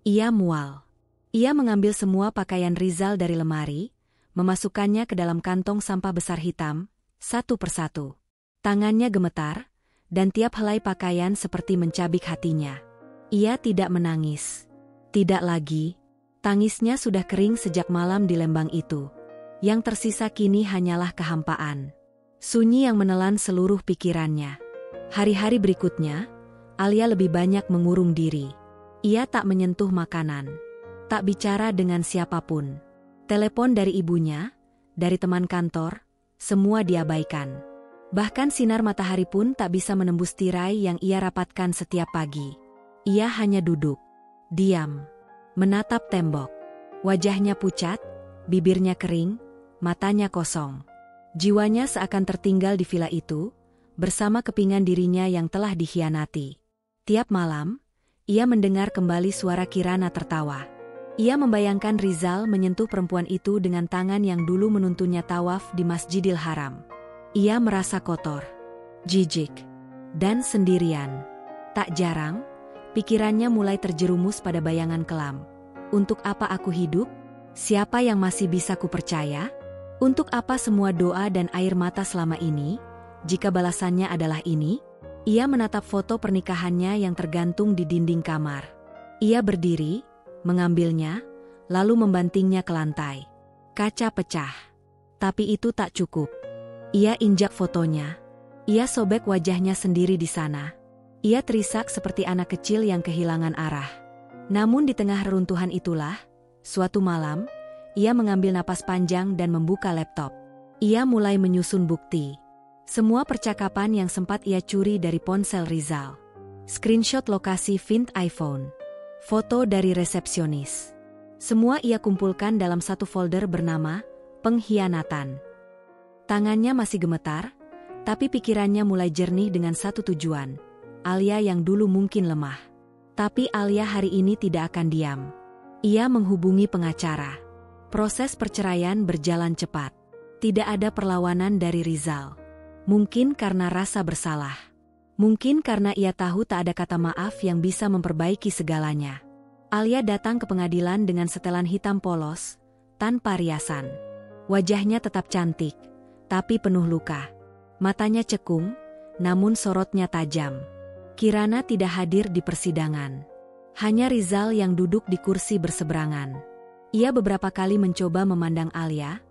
Ia mual. Ia mengambil semua pakaian Rizal dari lemari, memasukkannya ke dalam kantong sampah besar hitam, satu persatu. Tangannya gemetar, dan tiap helai pakaian seperti mencabik hatinya. Ia tidak menangis. Tidak lagi. Tangisnya sudah kering sejak malam di Lembang itu. Yang tersisa kini hanyalah kehampaan. Sunyi yang menelan seluruh pikirannya. Hari-hari berikutnya, Alia lebih banyak mengurung diri. Ia tak menyentuh makanan. Tak bicara dengan siapapun. Telepon dari ibunya, dari teman kantor, semua diabaikan. Bahkan sinar matahari pun tak bisa menembus tirai yang ia rapatkan setiap pagi. Ia hanya duduk, diam, menatap tembok. Wajahnya pucat, bibirnya kering, matanya kosong. Jiwanya seakan tertinggal di villa itu, bersama kepingan dirinya yang telah dikhianati. Tiap malam, ia mendengar kembali suara Kirana tertawa. Ia membayangkan Rizal menyentuh perempuan itu dengan tangan yang dulu menuntunnya tawaf di Masjidil Haram. Ia merasa kotor, jijik, dan sendirian. Tak jarang, pikirannya mulai terjerumus pada bayangan kelam. Untuk apa aku hidup? Siapa yang masih bisa kupercaya? Untuk apa semua doa dan air mata selama ini, jika balasannya adalah ini? Ia menatap foto pernikahannya yang tergantung di dinding kamar. Ia berdiri, mengambilnya, lalu membantingnya ke lantai. Kaca pecah. Tapi itu tak cukup. Ia injak fotonya. Ia sobek wajahnya sendiri di sana. Ia terisak seperti anak kecil yang kehilangan arah. Namun di tengah reruntuhan itulah, suatu malam, ia mengambil napas panjang dan membuka laptop. Ia mulai menyusun bukti. Semua percakapan yang sempat ia curi dari ponsel Rizal. Screenshot lokasi Find iPhone. Foto dari resepsionis. Semua ia kumpulkan dalam satu folder bernama Pengkhianatan. Tangannya masih gemetar, tapi pikirannya mulai jernih dengan satu tujuan. Alia yang dulu mungkin lemah. Tapi Alia hari ini tidak akan diam. Ia menghubungi pengacara. Proses perceraian berjalan cepat. Tidak ada perlawanan dari Rizal. Mungkin karena rasa bersalah. Mungkin karena ia tahu tak ada kata maaf yang bisa memperbaiki segalanya. Alia datang ke pengadilan dengan setelan hitam polos, tanpa riasan. Wajahnya tetap cantik, tapi penuh luka. Matanya cekung, namun sorotnya tajam. Kirana tidak hadir di persidangan. Hanya Rizal yang duduk di kursi berseberangan. Ia beberapa kali mencoba memandang Alia,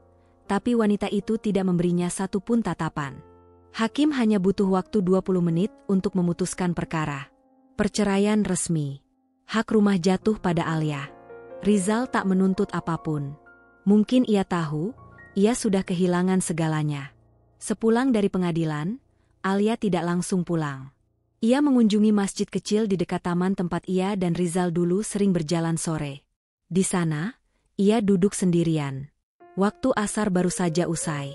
tapi wanita itu tidak memberinya satu pun tatapan. Hakim hanya butuh waktu 20 menit untuk memutuskan perkara. Perceraian resmi. Hak rumah jatuh pada Alia. Rizal tak menuntut apapun. Mungkin ia tahu, ia sudah kehilangan segalanya. Sepulang dari pengadilan, Alia tidak langsung pulang. Ia mengunjungi masjid kecil di dekat taman tempat ia dan Rizal dulu sering berjalan sore. Di sana, ia duduk sendirian. Waktu asar baru saja usai.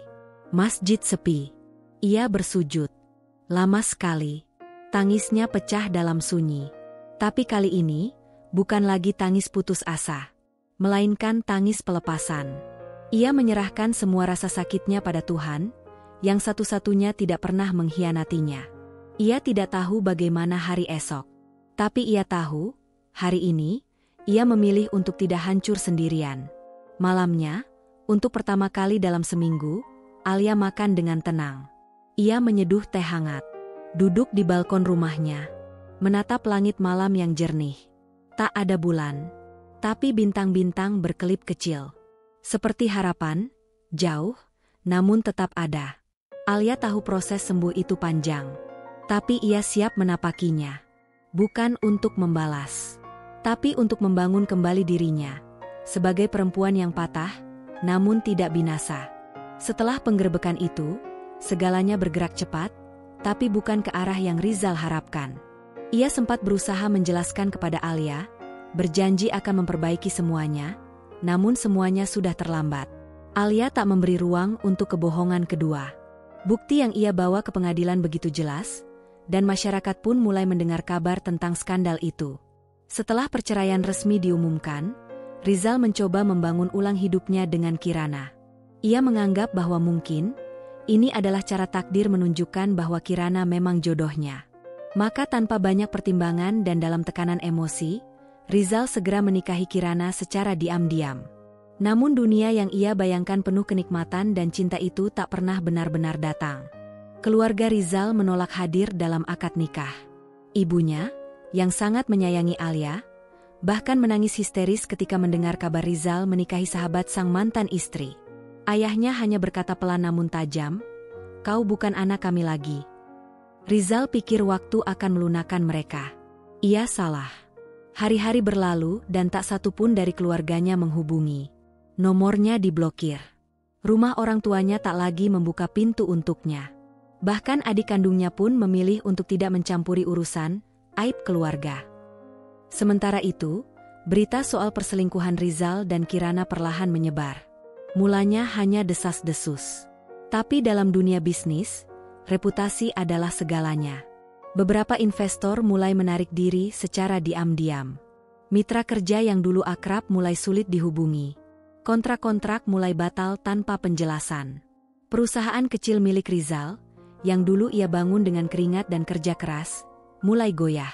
Masjid sepi. Ia bersujud. Lama sekali. Tangisnya pecah dalam sunyi. Tapi kali ini, bukan lagi tangis putus asa. Melainkan tangis pelepasan. Ia menyerahkan semua rasa sakitnya pada Tuhan, yang satu-satunya tidak pernah mengkhianatinya. Ia tidak tahu bagaimana hari esok. Tapi ia tahu, hari ini, ia memilih untuk tidak hancur sendirian. Malamnya, untuk pertama kali dalam seminggu, Alia makan dengan tenang. Ia menyeduh teh hangat. Duduk di balkon rumahnya. Menatap langit malam yang jernih. Tak ada bulan. Tapi bintang-bintang berkelip kecil. Seperti harapan, jauh, namun tetap ada. Alia tahu proses sembuh itu panjang. Tapi ia siap menapakinya. Bukan untuk membalas. Tapi untuk membangun kembali dirinya. Sebagai perempuan yang patah, namun tidak binasa. Setelah penggerebekan itu, segalanya bergerak cepat, tapi bukan ke arah yang Rizal harapkan. Ia sempat berusaha menjelaskan kepada Alia, berjanji akan memperbaiki semuanya, namun semuanya sudah terlambat. Alia tak memberi ruang untuk kebohongan kedua. Bukti yang ia bawa ke pengadilan begitu jelas, dan masyarakat pun mulai mendengar kabar tentang skandal itu. Setelah perceraian resmi diumumkan, Rizal mencoba membangun ulang hidupnya dengan Kirana. Ia menganggap bahwa mungkin ini adalah cara takdir menunjukkan bahwa Kirana memang jodohnya. Maka tanpa banyak pertimbangan dan dalam tekanan emosi, Rizal segera menikahi Kirana secara diam-diam. Namun dunia yang ia bayangkan penuh kenikmatan dan cinta itu tak pernah benar-benar datang. Keluarga Rizal menolak hadir dalam akad nikah. Ibunya, yang sangat menyayangi Alia, bahkan menangis histeris ketika mendengar kabar Rizal menikahi sahabat sang mantan istri. Ayahnya hanya berkata pelan namun tajam, "Kau bukan anak kami lagi." Rizal pikir waktu akan melunakkan mereka. Ia salah. Hari-hari berlalu dan tak satu pun dari keluarganya menghubungi. Nomornya diblokir. Rumah orang tuanya tak lagi membuka pintu untuknya. Bahkan adik kandungnya pun memilih untuk tidak mencampuri urusan aib keluarga. Sementara itu, berita soal perselingkuhan Rizal dan Kirana perlahan menyebar. Mulanya hanya desas-desus. Tapi dalam dunia bisnis, reputasi adalah segalanya. Beberapa investor mulai menarik diri secara diam-diam. Mitra kerja yang dulu akrab mulai sulit dihubungi. Kontrak-kontrak mulai batal tanpa penjelasan. Perusahaan kecil milik Rizal, yang dulu ia bangun dengan keringat dan kerja keras, mulai goyah.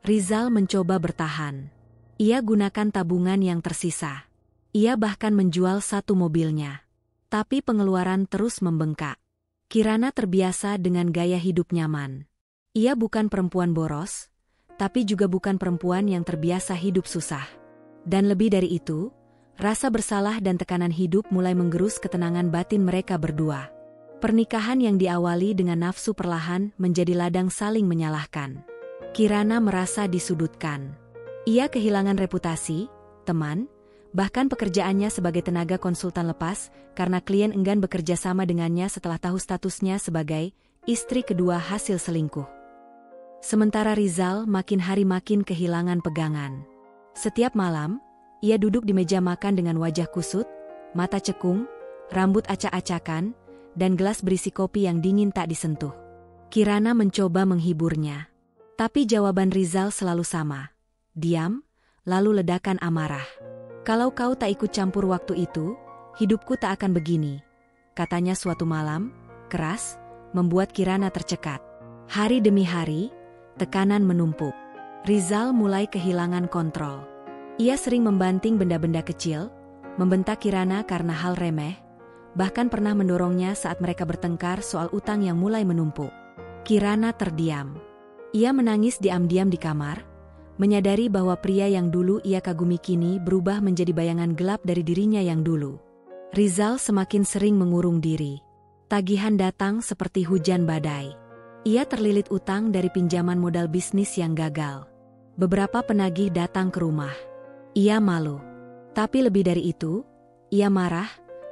Rizal mencoba bertahan. Ia gunakan tabungan yang tersisa. Ia bahkan menjual satu mobilnya. Tapi pengeluaran terus membengkak. Kirana terbiasa dengan gaya hidup nyaman. Ia bukan perempuan boros, tapi juga bukan perempuan yang terbiasa hidup susah. Dan lebih dari itu, rasa bersalah dan tekanan hidup mulai menggerus ketenangan batin mereka berdua. Pernikahan yang diawali dengan nafsu perlahan menjadi ladang saling menyalahkan. Kirana merasa disudutkan. Ia kehilangan reputasi, teman, bahkan pekerjaannya sebagai tenaga konsultan lepas karena klien enggan bekerja sama dengannya setelah tahu statusnya sebagai istri kedua hasil selingkuh. Sementara Rizal makin hari makin kehilangan pegangan. Setiap malam, ia duduk di meja makan dengan wajah kusut, mata cekung, rambut acak-acakan, dan gelas berisi kopi yang dingin tak disentuh. Kirana mencoba menghiburnya. Tapi jawaban Rizal selalu sama. Diam, lalu ledakan amarah. "Kalau kau tak ikut campur waktu itu, hidupku tak akan begini," katanya suatu malam, keras, membuat Kirana tercekat. Hari demi hari, tekanan menumpuk. Rizal mulai kehilangan kontrol. Ia sering membanting benda-benda kecil, membentak Kirana karena hal remeh, bahkan pernah mendorongnya saat mereka bertengkar soal utang yang mulai menumpuk. Kirana terdiam. Ia menangis diam-diam di kamar, menyadari bahwa pria yang dulu ia kagumi kini berubah menjadi bayangan gelap dari dirinya yang dulu. Rizal semakin sering mengurung diri. Tagihan datang seperti hujan badai. Ia terlilit utang dari pinjaman modal bisnis yang gagal. Beberapa penagih datang ke rumah. Ia malu. Tapi lebih dari itu, ia marah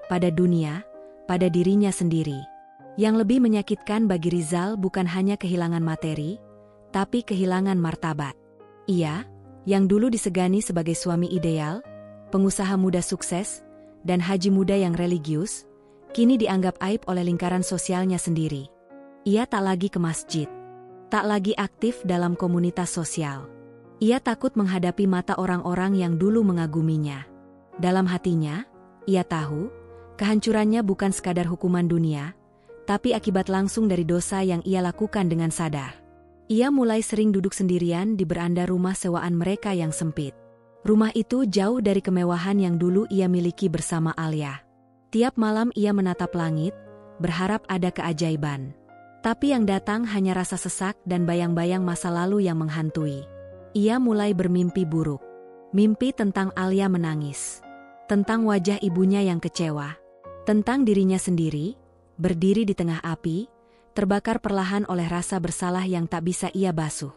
pada dunia, pada dirinya sendiri. Yang lebih menyakitkan bagi Rizal bukan hanya kehilangan materi, tapi kehilangan martabat. Ia, yang dulu disegani sebagai suami ideal, pengusaha muda sukses, dan haji muda yang religius, kini dianggap aib oleh lingkaran sosialnya sendiri. Ia tak lagi ke masjid, tak lagi aktif dalam komunitas sosial. Ia takut menghadapi mata orang-orang yang dulu mengaguminya. Dalam hatinya, ia tahu, kehancurannya bukan sekadar hukuman dunia, tapi akibat langsung dari dosa yang ia lakukan dengan sadar. Ia mulai sering duduk sendirian di beranda rumah sewaan mereka yang sempit. Rumah itu jauh dari kemewahan yang dulu ia miliki bersama Alia. Tiap malam ia menatap langit, berharap ada keajaiban. Tapi yang datang hanya rasa sesak dan bayang-bayang masa lalu yang menghantui. Ia mulai bermimpi buruk. Mimpi tentang Alia menangis. Tentang wajah ibunya yang kecewa. Tentang dirinya sendiri, berdiri di tengah api, terbakar perlahan oleh rasa bersalah yang tak bisa ia basuh.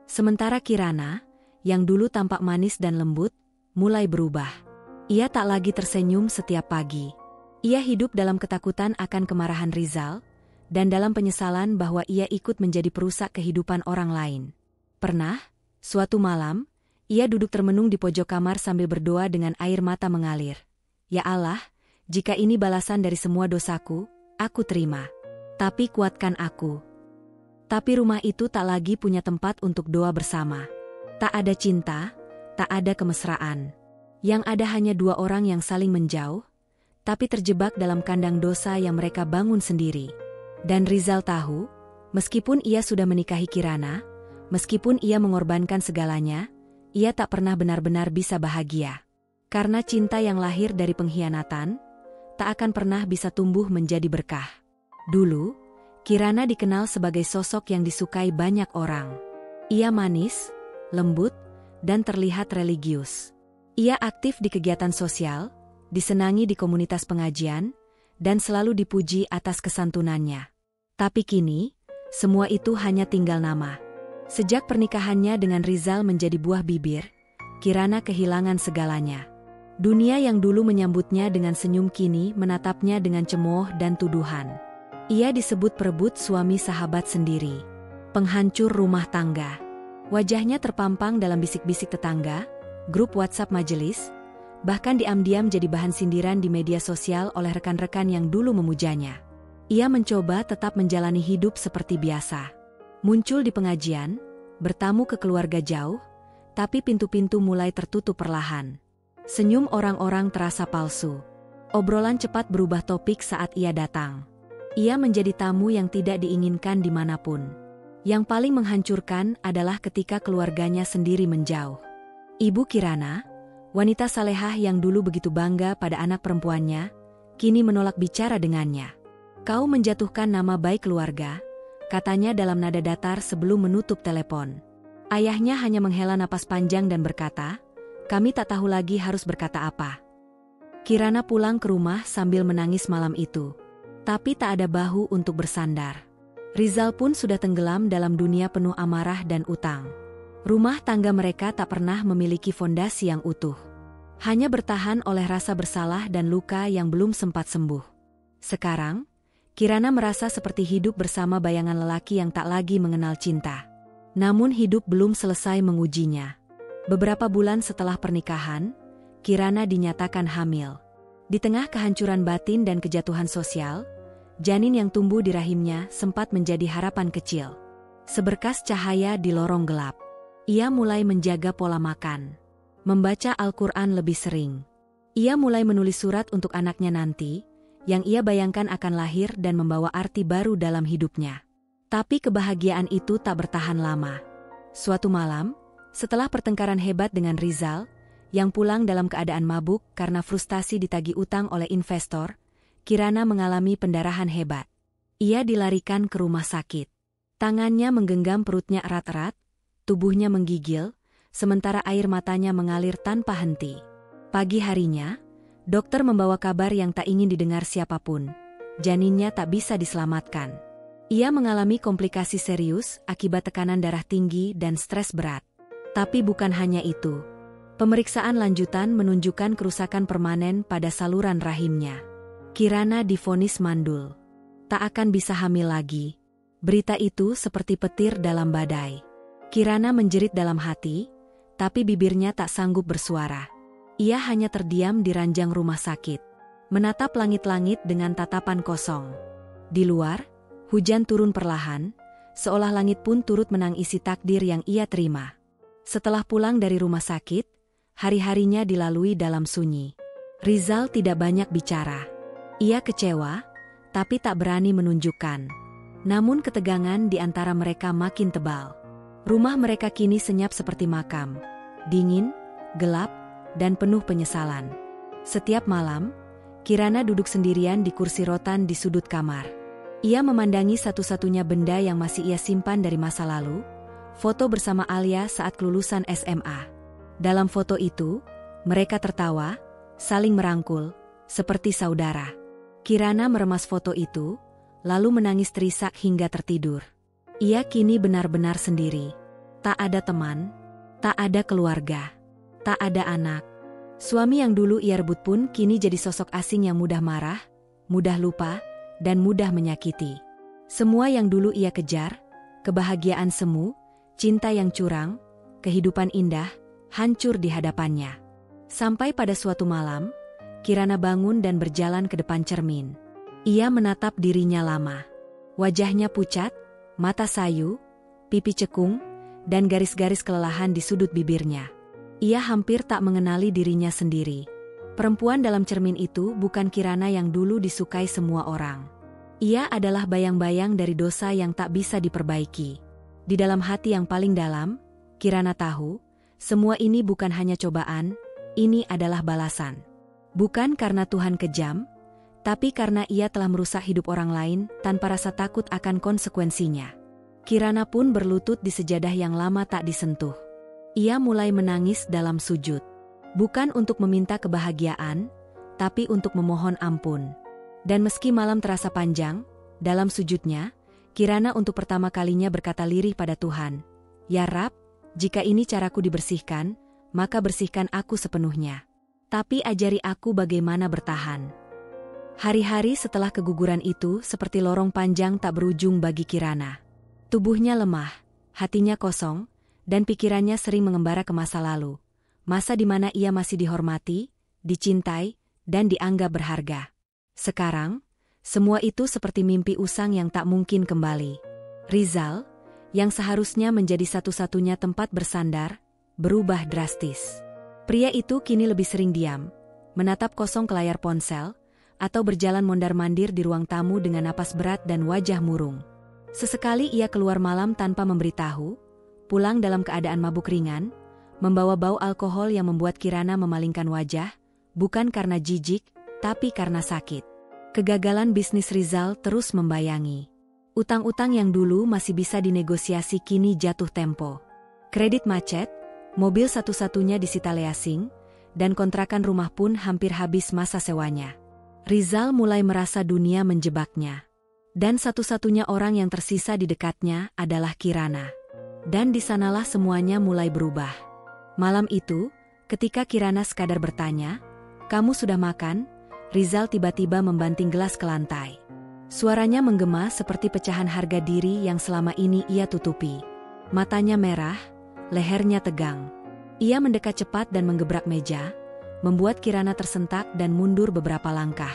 Sementara Kirana, yang dulu tampak manis dan lembut, mulai berubah. Ia tak lagi tersenyum setiap pagi. Ia hidup dalam ketakutan akan kemarahan Rizal, dan dalam penyesalan bahwa ia ikut menjadi perusak kehidupan orang lain. Pernah, suatu malam, ia duduk termenung di pojok kamar sambil berdoa dengan air mata mengalir. Ya Allah, jika ini balasan dari semua dosaku, aku terima. Tapi kuatkan aku. Tapi rumah itu tak lagi punya tempat untuk doa bersama. Tak ada cinta, tak ada kemesraan. Yang ada hanya dua orang yang saling menjauh, tapi terjebak dalam kandang dosa yang mereka bangun sendiri. Dan Rizal tahu, meskipun ia sudah menikahi Kirana, meskipun ia mengorbankan segalanya, ia tak pernah benar-benar bisa bahagia. Karena cinta yang lahir dari pengkhianatan, tak akan pernah bisa tumbuh menjadi berkah. Dulu, Kirana dikenal sebagai sosok yang disukai banyak orang. Ia manis, lembut, dan terlihat religius. Ia aktif di kegiatan sosial, disenangi di komunitas pengajian, dan selalu dipuji atas kesantunannya. Tapi kini, semua itu hanya tinggal nama. Sejak pernikahannya dengan Rizal menjadi buah bibir, Kirana kehilangan segalanya. Dunia yang dulu menyambutnya dengan senyum kini menatapnya dengan cemooh dan tuduhan. Ia disebut perebut suami sahabat sendiri, penghancur rumah tangga. Wajahnya terpampang dalam bisik-bisik tetangga, grup WhatsApp majelis, bahkan diam-diam jadi bahan sindiran di media sosial oleh rekan-rekan yang dulu memujanya. Ia mencoba tetap menjalani hidup seperti biasa. Muncul di pengajian, bertamu ke keluarga jauh, tapi pintu-pintu mulai tertutup perlahan. Senyum orang-orang terasa palsu. Obrolan cepat berubah topik saat ia datang. Ia menjadi tamu yang tidak diinginkan dimanapun. Yang paling menghancurkan adalah ketika keluarganya sendiri menjauh. Ibu Kirana, wanita salehah yang dulu begitu bangga pada anak perempuannya, kini menolak bicara dengannya. Kau menjatuhkan nama baik keluarga, katanya dalam nada datar sebelum menutup telepon. Ayahnya hanya menghela napas panjang dan berkata, kami tak tahu lagi harus berkata apa. Kirana pulang ke rumah sambil menangis malam itu. Tapi tak ada bahu untuk bersandar. Rizal pun sudah tenggelam dalam dunia penuh amarah dan utang. Rumah tangga mereka tak pernah memiliki fondasi yang utuh. Hanya bertahan oleh rasa bersalah dan luka yang belum sempat sembuh. Sekarang, Kirana merasa seperti hidup bersama bayangan lelaki yang tak lagi mengenal cinta. Namun hidup belum selesai mengujinya. Beberapa bulan setelah pernikahan, Kirana dinyatakan hamil. Di tengah kehancuran batin dan kejatuhan sosial, janin yang tumbuh di rahimnya sempat menjadi harapan kecil. Seberkas cahaya di lorong gelap. Ia mulai menjaga pola makan. Membaca Al-Quran lebih sering. Ia mulai menulis surat untuk anaknya nanti, yang ia bayangkan akan lahir dan membawa arti baru dalam hidupnya. Tapi kebahagiaan itu tak bertahan lama. Suatu malam, setelah pertengkaran hebat dengan Rizal, yang pulang dalam keadaan mabuk karena frustasi ditagih utang oleh investor, Kirana mengalami pendarahan hebat. Ia dilarikan ke rumah sakit. Tangannya menggenggam perutnya erat-erat, tubuhnya menggigil, sementara air matanya mengalir tanpa henti. Pagi harinya, dokter membawa kabar yang tak ingin didengar siapapun. Janinnya tak bisa diselamatkan. Ia mengalami komplikasi serius akibat tekanan darah tinggi dan stres berat. Tapi bukan hanya itu. Pemeriksaan lanjutan menunjukkan kerusakan permanen pada saluran rahimnya. Kirana divonis mandul. Tak akan bisa hamil lagi. Berita itu seperti petir dalam badai. Kirana menjerit dalam hati, tapi bibirnya tak sanggup bersuara. Ia hanya terdiam di ranjang rumah sakit, menatap langit-langit dengan tatapan kosong. Di luar, hujan turun perlahan, seolah langit pun turut menangisi takdir yang ia terima. Setelah pulang dari rumah sakit, hari-harinya dilalui dalam sunyi. Rizal tidak banyak bicara. Ia kecewa, tapi tak berani menunjukkan. Namun ketegangan di antara mereka makin tebal. Rumah mereka kini senyap seperti makam. Dingin, gelap, dan penuh penyesalan. Setiap malam, Kirana duduk sendirian di kursi rotan di sudut kamar. Ia memandangi satu-satunya benda yang masih ia simpan dari masa lalu, foto bersama Alia saat kelulusan SMA. Dalam foto itu, mereka tertawa, saling merangkul, seperti saudara. Kirana meremas foto itu, lalu menangis terisak hingga tertidur. Ia kini benar-benar sendiri. Tak ada teman, tak ada keluarga, tak ada anak. Suami yang dulu ia rebut pun kini jadi sosok asing yang mudah marah, mudah lupa, dan mudah menyakiti. Semua yang dulu ia kejar, kebahagiaan semu, cinta yang curang, kehidupan indah, hancur di hadapannya. Sampai pada suatu malam, Kirana bangun dan berjalan ke depan cermin. Ia menatap dirinya lama. Wajahnya pucat, mata sayu, pipi cekung, dan garis-garis kelelahan di sudut bibirnya. Ia hampir tak mengenali dirinya sendiri. Perempuan dalam cermin itu bukan Kirana yang dulu disukai semua orang. Ia adalah bayang-bayang dari dosa yang tak bisa diperbaiki. Di dalam hati yang paling dalam, Kirana tahu, semua ini bukan hanya cobaan, ini adalah balasan. Bukan karena Tuhan kejam, tapi karena ia telah merusak hidup orang lain tanpa rasa takut akan konsekuensinya. Kirana pun berlutut di sejadah yang lama tak disentuh. Ia mulai menangis dalam sujud. Bukan untuk meminta kebahagiaan, tapi untuk memohon ampun. Dan meski malam terasa panjang, dalam sujudnya, Kirana untuk pertama kalinya berkata lirih pada Tuhan, "Ya Rab, jika ini caraku dibersihkan, maka bersihkan aku sepenuhnya. Tapi ajari aku bagaimana bertahan." Hari-hari setelah keguguran itu seperti lorong panjang tak berujung bagi Kirana. Tubuhnya lemah, hatinya kosong, dan pikirannya sering mengembara ke masa lalu. Masa di mana ia masih dihormati, dicintai, dan dianggap berharga. Sekarang, semua itu seperti mimpi usang yang tak mungkin kembali. Rizal, yang seharusnya menjadi satu-satunya tempat bersandar, berubah drastis. Pria itu kini lebih sering diam, menatap kosong ke layar ponsel, atau berjalan mondar-mandir di ruang tamu dengan napas berat dan wajah murung. Sesekali ia keluar malam tanpa memberitahu, pulang dalam keadaan mabuk ringan, membawa bau alkohol yang membuat Kirana memalingkan wajah, bukan karena jijik, tapi karena sakit. Kegagalan bisnis Rizal terus membayangi. Utang-utang yang dulu masih bisa dinegosiasi kini jatuh tempo. Kredit macet, mobil satu-satunya disita leasing, dan kontrakan rumah pun hampir habis masa sewanya. Rizal mulai merasa dunia menjebaknya. Dan satu-satunya orang yang tersisa di dekatnya adalah Kirana. Dan di sanalah semuanya mulai berubah. Malam itu, ketika Kirana sekadar bertanya, "Kamu sudah makan?" Rizal tiba-tiba membanting gelas ke lantai. Suaranya menggema seperti pecahan harga diri yang selama ini ia tutupi. Matanya merah, lehernya tegang. Ia mendekat cepat dan menggebrak meja, membuat Kirana tersentak dan mundur beberapa langkah.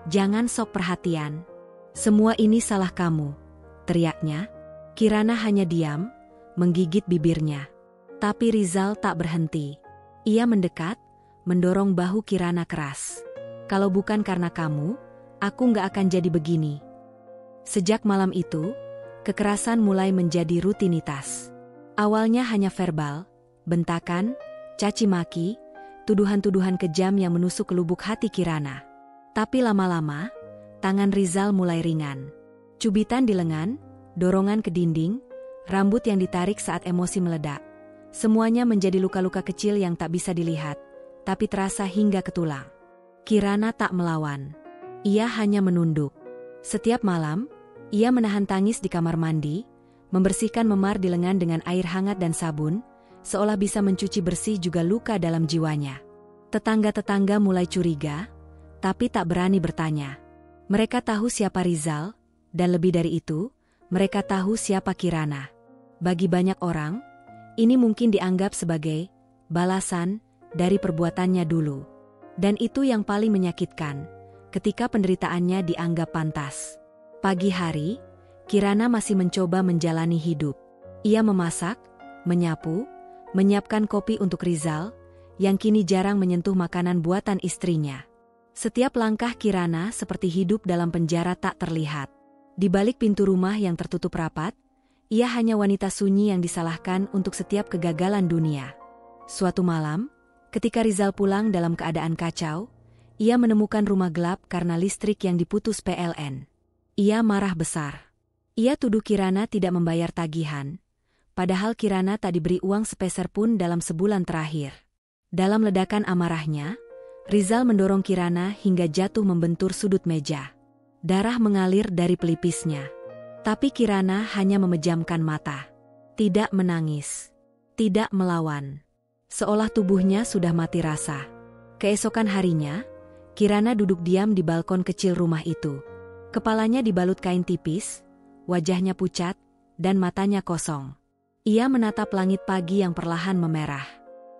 "Jangan sok perhatian. Semua ini salah kamu," teriaknya. Kirana hanya diam, menggigit bibirnya. Tapi Rizal tak berhenti. Ia mendekat, mendorong bahu Kirana keras. "Kalau bukan karena kamu, aku nggak akan jadi begini." Sejak malam itu, kekerasan mulai menjadi rutinitas. Awalnya hanya verbal, bentakan, caci maki, tuduhan-tuduhan kejam yang menusuk ke lubuk hati Kirana. Tapi lama-lama, tangan Rizal mulai ringan. Cubitan di lengan, dorongan ke dinding, rambut yang ditarik saat emosi meledak. Semuanya menjadi luka-luka kecil yang tak bisa dilihat, tapi terasa hingga ke tulang. Kirana tak melawan. Ia hanya menunduk. Setiap malam, ia menahan tangis di kamar mandi, membersihkan memar di lengan dengan air hangat dan sabun, seolah bisa mencuci bersih juga luka dalam jiwanya. Tetangga-tetangga mulai curiga, tapi tak berani bertanya. Mereka tahu siapa Rizal, dan lebih dari itu, mereka tahu siapa Kirana. Bagi banyak orang, ini mungkin dianggap sebagai balasan dari perbuatannya dulu. Dan itu yang paling menyakitkan, ketika penderitaannya dianggap pantas. Pagi hari, Kirana masih mencoba menjalani hidup. Ia memasak, menyapu, menyiapkan kopi untuk Rizal, yang kini jarang menyentuh makanan buatan istrinya. Setiap langkah Kirana seperti hidup dalam penjara tak terlihat. Di balik pintu rumah yang tertutup rapat, ia hanya wanita sunyi yang disalahkan untuk setiap kegagalan dunia. Suatu malam, ketika Rizal pulang dalam keadaan kacau, ia menemukan rumah gelap karena listrik yang diputus PLN. Ia marah besar. Ia tuduh Kirana tidak membayar tagihan, padahal Kirana tak diberi uang sepeser pun dalam sebulan terakhir. Dalam ledakan amarahnya, Rizal mendorong Kirana hingga jatuh membentur sudut meja. Darah mengalir dari pelipisnya. Tapi Kirana hanya memejamkan mata. Tidak menangis. Tidak melawan. Seolah tubuhnya sudah mati rasa. Keesokan harinya, Kirana duduk diam di balkon kecil rumah itu. Kepalanya dibalut kain tipis, wajahnya pucat, dan matanya kosong. Ia menatap langit pagi yang perlahan memerah.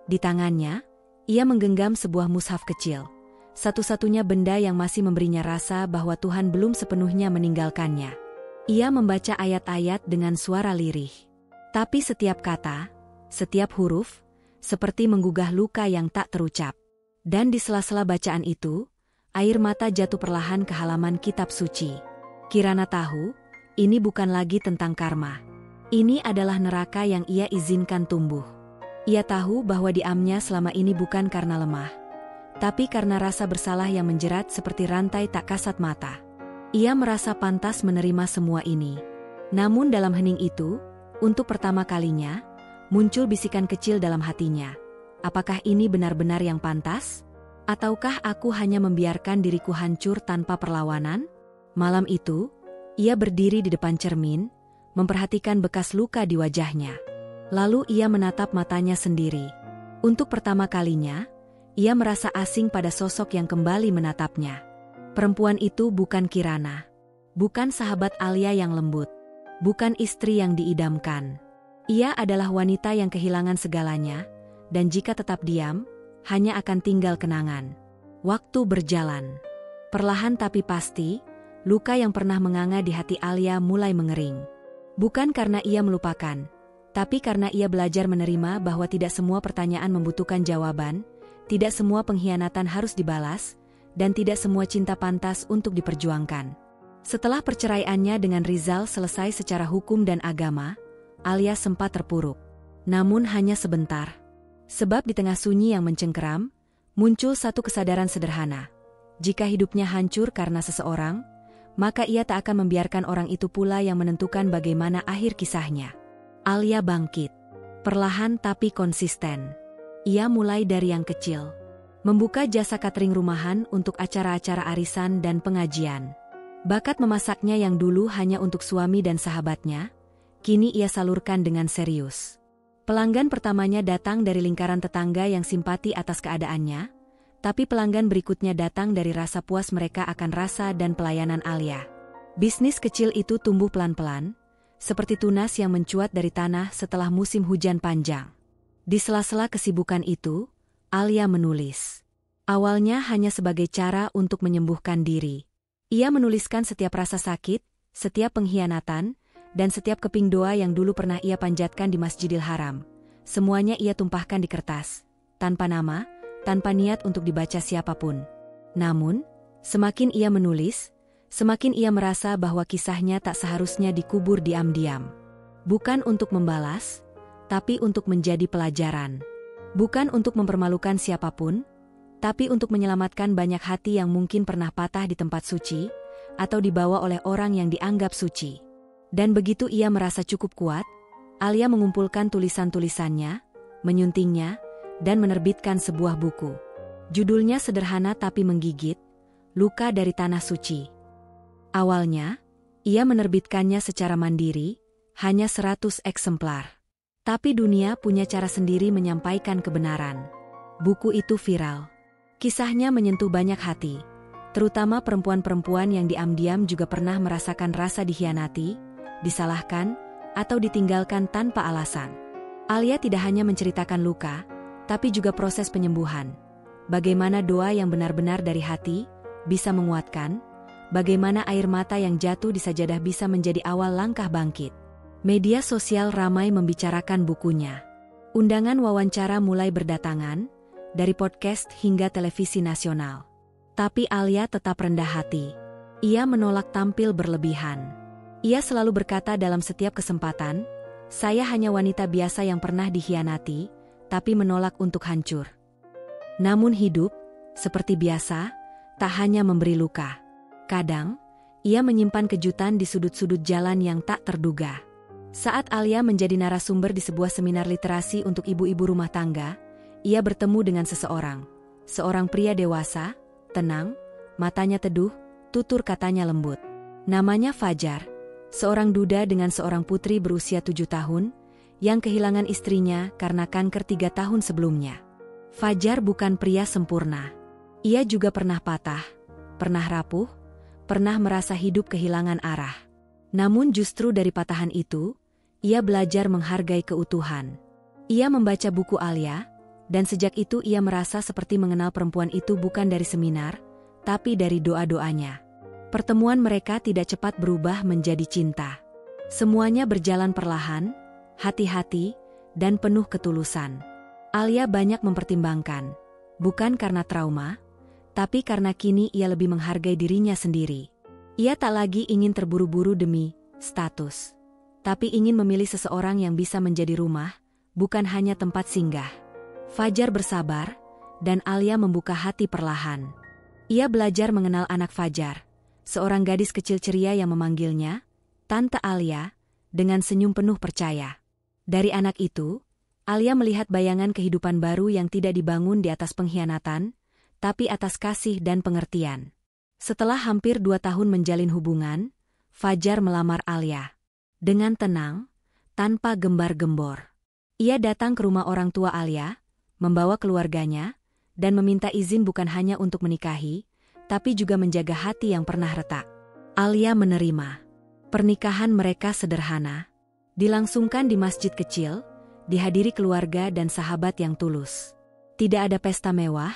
Di tangannya, ia menggenggam sebuah mushaf kecil. Satu-satunya benda yang masih memberinya rasa bahwa Tuhan belum sepenuhnya meninggalkannya. Ia membaca ayat-ayat dengan suara lirih. Tapi setiap kata, setiap huruf, seperti menggugah luka yang tak terucap. Dan di sela-sela bacaan itu, air mata jatuh perlahan ke halaman kitab suci. Kirana tahu, ini bukan lagi tentang karma. Ini adalah neraka yang ia izinkan tumbuh. Ia tahu bahwa diamnya selama ini bukan karena lemah, tapi karena rasa bersalah yang menjerat seperti rantai tak kasat mata. Ia merasa pantas menerima semua ini. Namun dalam hening itu, untuk pertama kalinya, muncul bisikan kecil dalam hatinya. Apakah ini benar-benar yang pantas? Ataukah aku hanya membiarkan diriku hancur tanpa perlawanan? Malam itu, ia berdiri di depan cermin, memperhatikan bekas luka di wajahnya. Lalu ia menatap matanya sendiri. Untuk pertama kalinya, ia merasa asing pada sosok yang kembali menatapnya. Perempuan itu bukan Kirana. Bukan sahabat Alia yang lembut. Bukan istri yang diidamkan. Ia adalah wanita yang kehilangan segalanya, dan jika tetap diam, hanya akan tinggal kenangan. Waktu berjalan. Perlahan tapi pasti, luka yang pernah menganga di hati Alia mulai mengering. Bukan karena ia melupakan, tapi karena ia belajar menerima bahwa tidak semua pertanyaan membutuhkan jawaban, tidak semua pengkhianatan harus dibalas, dan tidak semua cinta pantas untuk diperjuangkan. Setelah perceraiannya dengan Rizal selesai secara hukum dan agama, Alia sempat terpuruk. Namun hanya sebentar. Sebab di tengah sunyi yang mencengkeram, muncul satu kesadaran sederhana. Jika hidupnya hancur karena seseorang, maka ia tak akan membiarkan orang itu pula yang menentukan bagaimana akhir kisahnya. Alia bangkit. Perlahan tapi konsisten. Ia mulai dari yang kecil. Membuka jasa catering rumahan untuk acara-acara arisan dan pengajian. Bakat memasaknya yang dulu hanya untuk suami dan sahabatnya, kini ia salurkan dengan serius. Pelanggan pertamanya datang dari lingkaran tetangga yang simpati atas keadaannya, tapi pelanggan berikutnya datang dari rasa puas mereka akan rasa dan pelayanan Alia. Bisnis kecil itu tumbuh pelan-pelan, seperti tunas yang mencuat dari tanah setelah musim hujan panjang. Di sela-sela kesibukan itu, Alia menulis. Awalnya hanya sebagai cara untuk menyembuhkan diri. Ia menuliskan setiap rasa sakit, setiap pengkhianatan, dan setiap keping doa yang dulu pernah ia panjatkan di Masjidil Haram. Semuanya ia tumpahkan di kertas, tanpa nama, tanpa niat untuk dibaca siapapun. Namun, semakin ia menulis, semakin ia merasa bahwa kisahnya tak seharusnya dikubur diam-diam. Bukan untuk membalas, tapi untuk menjadi pelajaran. Bukan untuk mempermalukan siapapun, tapi untuk menyelamatkan banyak hati yang mungkin pernah patah di tempat suci, atau dibawa oleh orang yang dianggap suci. Dan begitu ia merasa cukup kuat, Alia mengumpulkan tulisan-tulisannya, menyuntingnya, dan menerbitkan sebuah buku. Judulnya sederhana tapi menggigit, Luka dari Tanah Suci. Awalnya, ia menerbitkannya secara mandiri, hanya 100 eksemplar. Tapi dunia punya cara sendiri menyampaikan kebenaran. Buku itu viral. Kisahnya menyentuh banyak hati, terutama perempuan-perempuan yang diam-diam juga pernah merasakan rasa dikhianati, disalahkan, atau ditinggalkan tanpa alasan. Alia tidak hanya menceritakan luka, tapi juga proses penyembuhan. Bagaimana doa yang benar-benar dari hati bisa menguatkan, bagaimana air mata yang jatuh di sajadah bisa menjadi awal langkah bangkit. Media sosial ramai membicarakan bukunya. Undangan wawancara mulai berdatangan, dari podcast hingga televisi nasional. Tapi Alia tetap rendah hati. Ia menolak tampil berlebihan. Ia selalu berkata dalam setiap kesempatan, "Saya hanya wanita biasa yang pernah dikhianati, tapi menolak untuk hancur." Namun hidup, seperti biasa, tak hanya memberi luka. Kadang, ia menyimpan kejutan di sudut-sudut jalan yang tak terduga. Saat Alia menjadi narasumber di sebuah seminar literasi untuk ibu-ibu rumah tangga, ia bertemu dengan seseorang. Seorang pria dewasa, tenang, matanya teduh, tutur katanya lembut. Namanya Fajar, seorang duda dengan seorang putri berusia 7 tahun, yang kehilangan istrinya karena kanker 3 tahun sebelumnya. Fajar bukan pria sempurna. Ia juga pernah patah, pernah rapuh, pernah merasa hidup kehilangan arah. Namun justru dari patahan itu, ia belajar menghargai keutuhan. Ia membaca buku Alia, dan sejak itu ia merasa seperti mengenal perempuan itu bukan dari seminar, tapi dari doa-doanya. Pertemuan mereka tidak cepat berubah menjadi cinta. Semuanya berjalan perlahan, hati-hati, dan penuh ketulusan. Alia banyak mempertimbangkan, bukan karena trauma, tapi karena kini ia lebih menghargai dirinya sendiri. Ia tak lagi ingin terburu-buru demi status, tapi ingin memilih seseorang yang bisa menjadi rumah, bukan hanya tempat singgah. Fajar bersabar, dan Alia membuka hati perlahan. Ia belajar mengenal anak Fajar, seorang gadis kecil ceria yang memanggilnya Tante Alia, dengan senyum penuh percaya. Dari anak itu, Alia melihat bayangan kehidupan baru yang tidak dibangun di atas pengkhianatan, tapi atas kasih dan pengertian. Setelah hampir 2 tahun menjalin hubungan, Fajar melamar Alia. Dengan tenang, tanpa gembar-gembor. Ia datang ke rumah orang tua Alia, membawa keluarganya, dan meminta izin bukan hanya untuk menikahi, tapi juga menjaga hati yang pernah retak. Alia menerima. Pernikahan mereka sederhana, dilangsungkan di masjid kecil, dihadiri keluarga dan sahabat yang tulus. Tidak ada pesta mewah,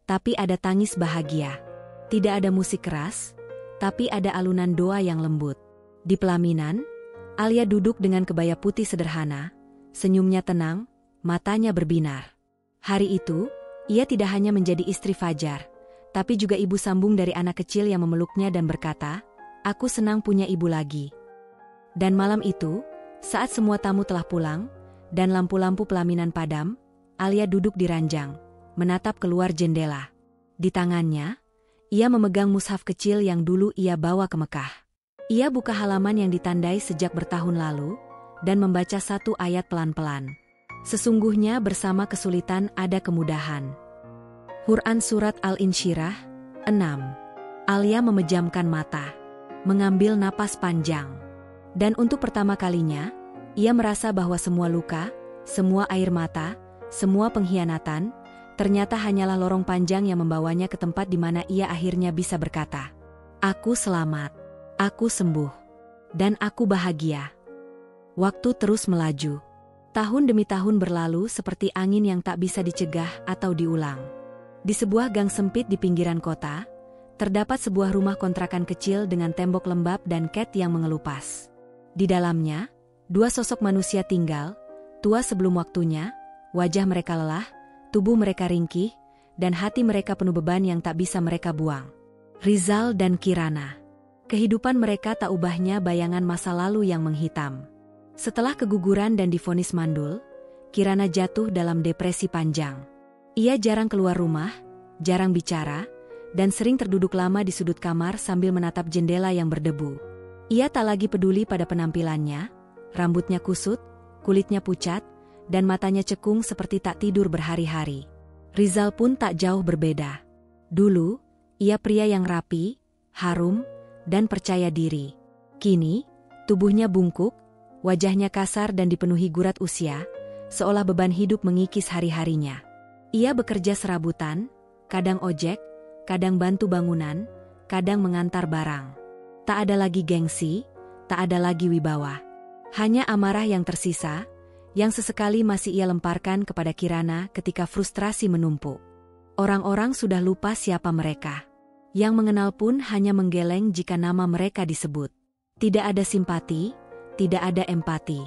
tapi ada tangis bahagia. Tidak ada musik keras, tapi ada alunan doa yang lembut. Di pelaminan, Alia duduk dengan kebaya putih sederhana, senyumnya tenang, matanya berbinar. Hari itu, ia tidak hanya menjadi istri Fajar, tapi juga ibu sambung dari anak kecil yang memeluknya dan berkata, "Aku senang punya ibu lagi." Dan malam itu, saat semua tamu telah pulang, dan lampu-lampu pelaminan padam, Alia duduk di ranjang, menatap keluar jendela. Di tangannya, ia memegang mushaf kecil yang dulu ia bawa ke Mekah. Ia buka halaman yang ditandai sejak bertahun lalu, dan membaca satu ayat pelan-pelan. Sesungguhnya bersama kesulitan ada kemudahan. Quran Surat Al-Insyirah, 6. Alia memejamkan mata, mengambil napas panjang. Dan untuk pertama kalinya, ia merasa bahwa semua luka, semua air mata, semua pengkhianatan, ternyata hanyalah lorong panjang yang membawanya ke tempat di mana ia akhirnya bisa berkata, "Aku selamat, aku sembuh, dan aku bahagia." Waktu terus melaju. Tahun demi tahun berlalu seperti angin yang tak bisa dicegah atau diulang. Di sebuah gang sempit di pinggiran kota, terdapat sebuah rumah kontrakan kecil dengan tembok lembab dan cat yang mengelupas. Di dalamnya, 2 sosok manusia tinggal, tua sebelum waktunya, wajah mereka lelah, tubuh mereka ringkih, dan hati mereka penuh beban yang tak bisa mereka buang. Rizal dan Kirana. Kehidupan mereka tak ubahnya bayangan masa lalu yang menghitam. Setelah keguguran dan divonis mandul, Kirana jatuh dalam depresi panjang. Ia jarang keluar rumah, jarang bicara, dan sering terduduk lama di sudut kamar sambil menatap jendela yang berdebu. Ia tak lagi peduli pada penampilannya, rambutnya kusut, kulitnya pucat, dan matanya cekung seperti tak tidur berhari-hari. Rizal pun tak jauh berbeda. Dulu, ia pria yang rapi, harum, dan percaya diri. Kini, tubuhnya bungkuk, wajahnya kasar dan dipenuhi gurat usia, seolah beban hidup mengikis hari-harinya. Ia bekerja serabutan, kadang ojek, kadang bantu bangunan, kadang mengantar barang. Tak ada lagi gengsi, tak ada lagi wibawa. Hanya amarah yang tersisa, yang sesekali masih ia lemparkan kepada Kirana ketika frustrasi menumpuk. Orang-orang sudah lupa siapa mereka. Yang mengenal pun hanya menggeleng jika nama mereka disebut. Tidak ada simpati, tidak ada empati.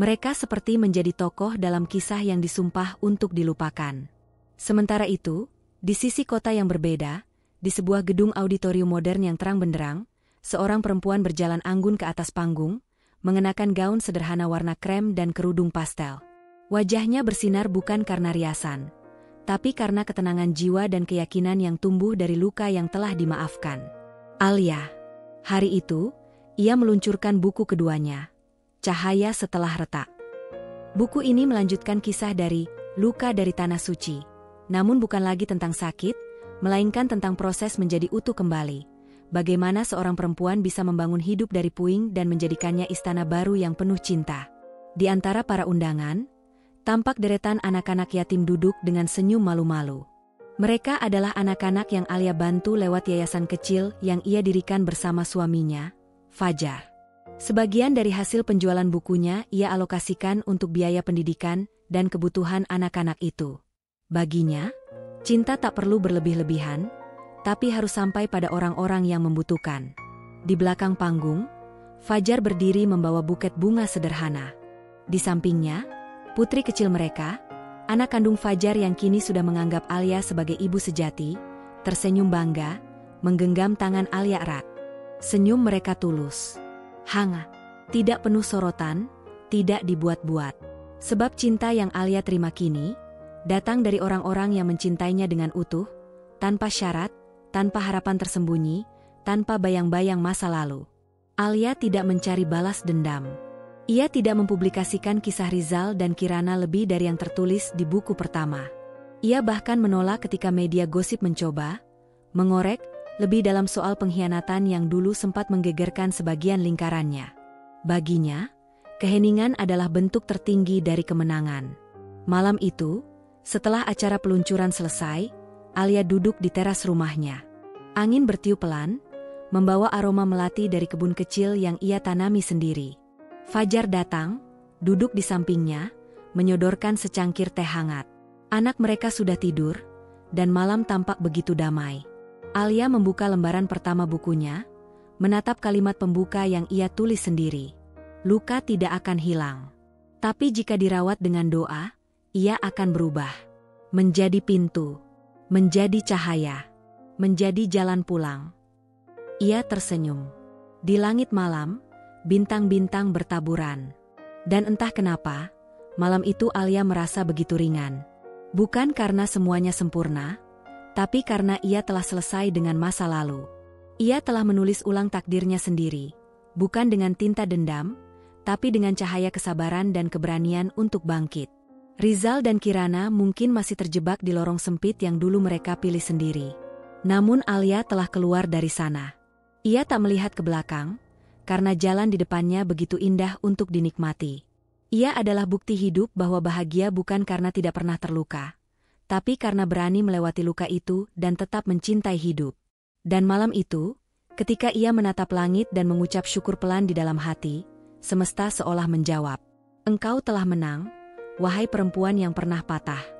Mereka seperti menjadi tokoh dalam kisah yang disumpah untuk dilupakan. Sementara itu, di sisi kota yang berbeda, di sebuah gedung auditorium modern yang terang benderang, seorang perempuan berjalan anggun ke atas panggung, mengenakan gaun sederhana warna krem dan kerudung pastel. Wajahnya bersinar bukan karena riasan, tapi karena ketenangan jiwa dan keyakinan yang tumbuh dari luka yang telah dimaafkan. Alia. Hari itu, ia meluncurkan buku keduanya, Cahaya Setelah Retak. Buku ini melanjutkan kisah dari Luka dari Tanah Suci. Namun bukan lagi tentang sakit, melainkan tentang proses menjadi utuh kembali. Bagaimana seorang perempuan bisa membangun hidup dari puing dan menjadikannya istana baru yang penuh cinta. Di antara para undangan, tampak deretan anak-anak yatim duduk dengan senyum malu-malu. Mereka adalah anak-anak yang Alia bantu lewat yayasan kecil yang ia dirikan bersama suaminya, Fajar. Sebagian dari hasil penjualan bukunya ia alokasikan untuk biaya pendidikan dan kebutuhan anak-anak itu. Baginya, cinta tak perlu berlebih-lebihan, tapi harus sampai pada orang-orang yang membutuhkan. Di belakang panggung, Fajar berdiri membawa buket bunga sederhana. Di sampingnya, putri kecil mereka, anak kandung Fajar yang kini sudah menganggap Alia sebagai ibu sejati, tersenyum bangga, menggenggam tangan Alia erat. Senyum mereka tulus, hangat, tidak penuh sorotan, tidak dibuat-buat. Sebab cinta yang Alia terima kini, datang dari orang-orang yang mencintainya dengan utuh, tanpa syarat, tanpa harapan tersembunyi, tanpa bayang-bayang masa lalu. Alia tidak mencari balas dendam. Ia tidak mempublikasikan kisah Rizal dan Kirana lebih dari yang tertulis di buku pertama. Ia bahkan menolak ketika media gosip mencoba mengorek lebih dalam soal pengkhianatan yang dulu sempat menggegerkan sebagian lingkarannya. Baginya, keheningan adalah bentuk tertinggi dari kemenangan. Malam itu, setelah acara peluncuran selesai, Alia duduk di teras rumahnya. Angin bertiup pelan, membawa aroma melati dari kebun kecil yang ia tanami sendiri. Fajar datang, duduk di sampingnya, menyodorkan secangkir teh hangat. Anak mereka sudah tidur, dan malam tampak begitu damai. Alia membuka lembaran pertama bukunya, menatap kalimat pembuka yang ia tulis sendiri. Luka tidak akan hilang. Tapi jika dirawat dengan doa, ia akan berubah. Menjadi pintu, menjadi cahaya, menjadi jalan pulang. Ia tersenyum. Di langit malam, bintang-bintang bertaburan. Dan entah kenapa, malam itu Alia merasa begitu ringan. Bukan karena semuanya sempurna, tapi karena ia telah selesai dengan masa lalu. Ia telah menulis ulang takdirnya sendiri, bukan dengan tinta dendam, tapi dengan cahaya kesabaran dan keberanian untuk bangkit. Rizal dan Kirana mungkin masih terjebak di lorong sempit yang dulu mereka pilih sendiri. Namun Alia telah keluar dari sana. Ia tak melihat ke belakang, karena jalan di depannya begitu indah untuk dinikmati. Ia adalah bukti hidup bahwa bahagia bukan karena tidak pernah terluka, tapi karena berani melewati luka itu dan tetap mencintai hidup. Dan malam itu, ketika ia menatap langit dan mengucap syukur pelan di dalam hati, semesta seolah menjawab, "Engkau telah menang, wahai perempuan yang pernah patah."